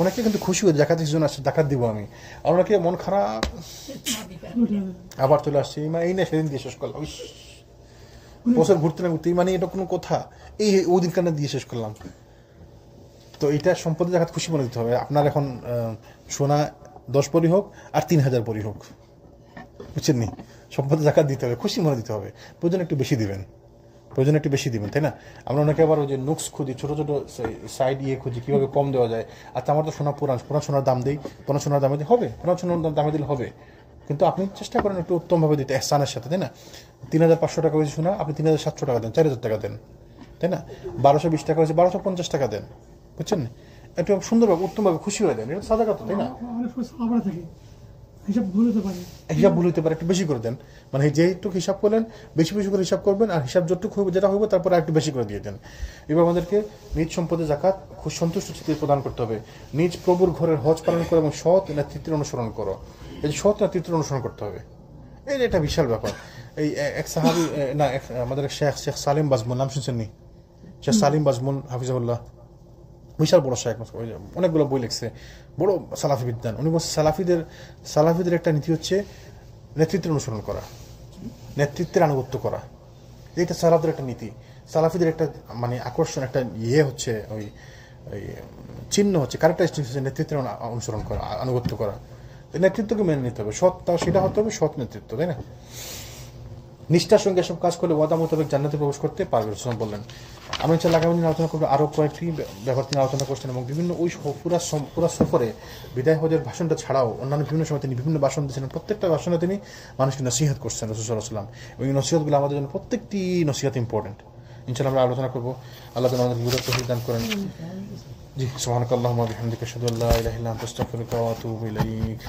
অনেকে কিন্তু খুশি হয়ে জাকাত জন্য আসছে, জাকাত দিব আমি। আর অনেকে মন খারাপ, আবার চলে আসছে, এই না সেদিন দিয়ে শেষ করলাম, বছর ঘুরতে না ঘুরতে, মানে এটা কোনো কথা, এই ওই দিন কানে দিয়ে শেষ করলাম। তো এটা সম্পদের জাকাত খুশি মনে দিতে হবে। আপনার এখন সোনা 10 পরি হোক আর 3000 পরি হোক, বুঝছেন নি, সম্পদের জাকাত দিতে হবে, খুশি মনে দিতে হবে। প্রয়োজন একটু বেশি দিবেন, তাই না? আমরা অনেকে আবার ওই যে নুক্স খুঁজি, ছোট ছোট সাইড খুঁজি কিভাবে কম দেওয়া যায়। আচ্ছা আমার তো সোনা পুরান সোনার দাম দেই, পুরান সোনার দামে হবে, পুরান সোনার দামে দিলে হবে, কিন্তু আপনি চেষ্টা করেন একটু উত্তমভাবে দিতে, এহসানের সাথে, তাই না? 3500 টাকা হয়েছে সোনা, আপনি 3700 টাকা দেন, 4000 টাকা দেন, তাই না? 1220 টাকা হয়েছে, 1250 টাকা দেন, বুঝছেন? একটু সুন্দরভাবে উত্তমভাবে খুশি হয়ে দেন, এটা সাদাকা তো, তাই না? হিসাব ভুল হতে পারে, একটু বেশি করে দেন। মানে যেটুকু হিসাব করলেন বেশি করে হিসাব করবেন, আর হিসাব যতটুকু হবে যেটা হবে তারপরে একটু বেশি করে দিয়ে দেন। এবার আমাদেরকে নিজ সম্পদে জাকাত খুব সন্তুষ্ট চিত্তে প্রদান করতে হবে। নিজ প্রভুর ঘরের হজ পালন করো এবং সৎ নেতৃত্বের অনুসরণ করো। এই সৎ নেতৃত্বের অনুসরণ করতে হবে, এই এটা বিশাল ব্যাপার। এই এক সাহাবী, না আমাদের শেখ সালিম বাজমুল, নাম শুনছেন নি? শেখ সালিম বাজমুল হাফিজাহুল্লাহ, বিশাল বড় শেখ, অনেকগুলো বই লিখছে, বড় সালাফি বিদ্যান। উনি বলছে সালাফিদের একটা নীতি হচ্ছে নেতৃত্বের অনুসরণ করা, নেতৃত্বের আনুগত্য করা। এইটা সালাফদের একটা নীতি, সালাফিদের একটা মানে আকর্ষণ, একটা হচ্ছে ওই চিহ্ন হচ্ছে, ক্যারেক্টারিস্টিক্স হচ্ছে নেতৃত্বের অনুসরণ করা, আনুগত্য করা। নেতৃত্বকে মেনে নিতে হবে, সৎ, তাও সেটা হতে হবে সৎ নেতৃত্ব, তাই না? নিষ্ঠার সঙ্গে এসব কাজ করলে ওয়াদা মোতাবেক জান্নাতে প্রবেশ করতে পারবে, রাসূল বললেন। আমি ইনশাআল্লাহ আগামী দিন আলোচনা করবো আরো কয়েকটি ব্যাপার তিনি আলোচনা করছেন, এবং বিভিন্ন ওই পুরা সফরে বিদায় হজের ভাষণটা ছাড়াও অন্যান্য বিভিন্ন সময় তিনি বিভিন্ন ভাষণ দিয়েছিলেন। প্রত্যেকটা ভাষণে তিনি মানুষকে নসিহত করছেন, রাসূল সাল্লাল্লাহু আলাইহি ওয়াসাল্লাম। এবং এই নসিহতগুলো আমাদের জন্য প্রত্যেকটি নসিহত ইম্পর্টেন্ট। ইনশাআল্লাহ আমরা আলোচনা করবো। আল্লাহ যেন আমাদের বুঝার তৌফিক দান করেন। জি, সুবহানাকাল্লাহুম্মা ওয়া বিহামদিকা আশহাদু আল্লা ইলাহা ইল্লা আনতা আস্তাগফিরুকা ওয়া আতুবু ইলাইক।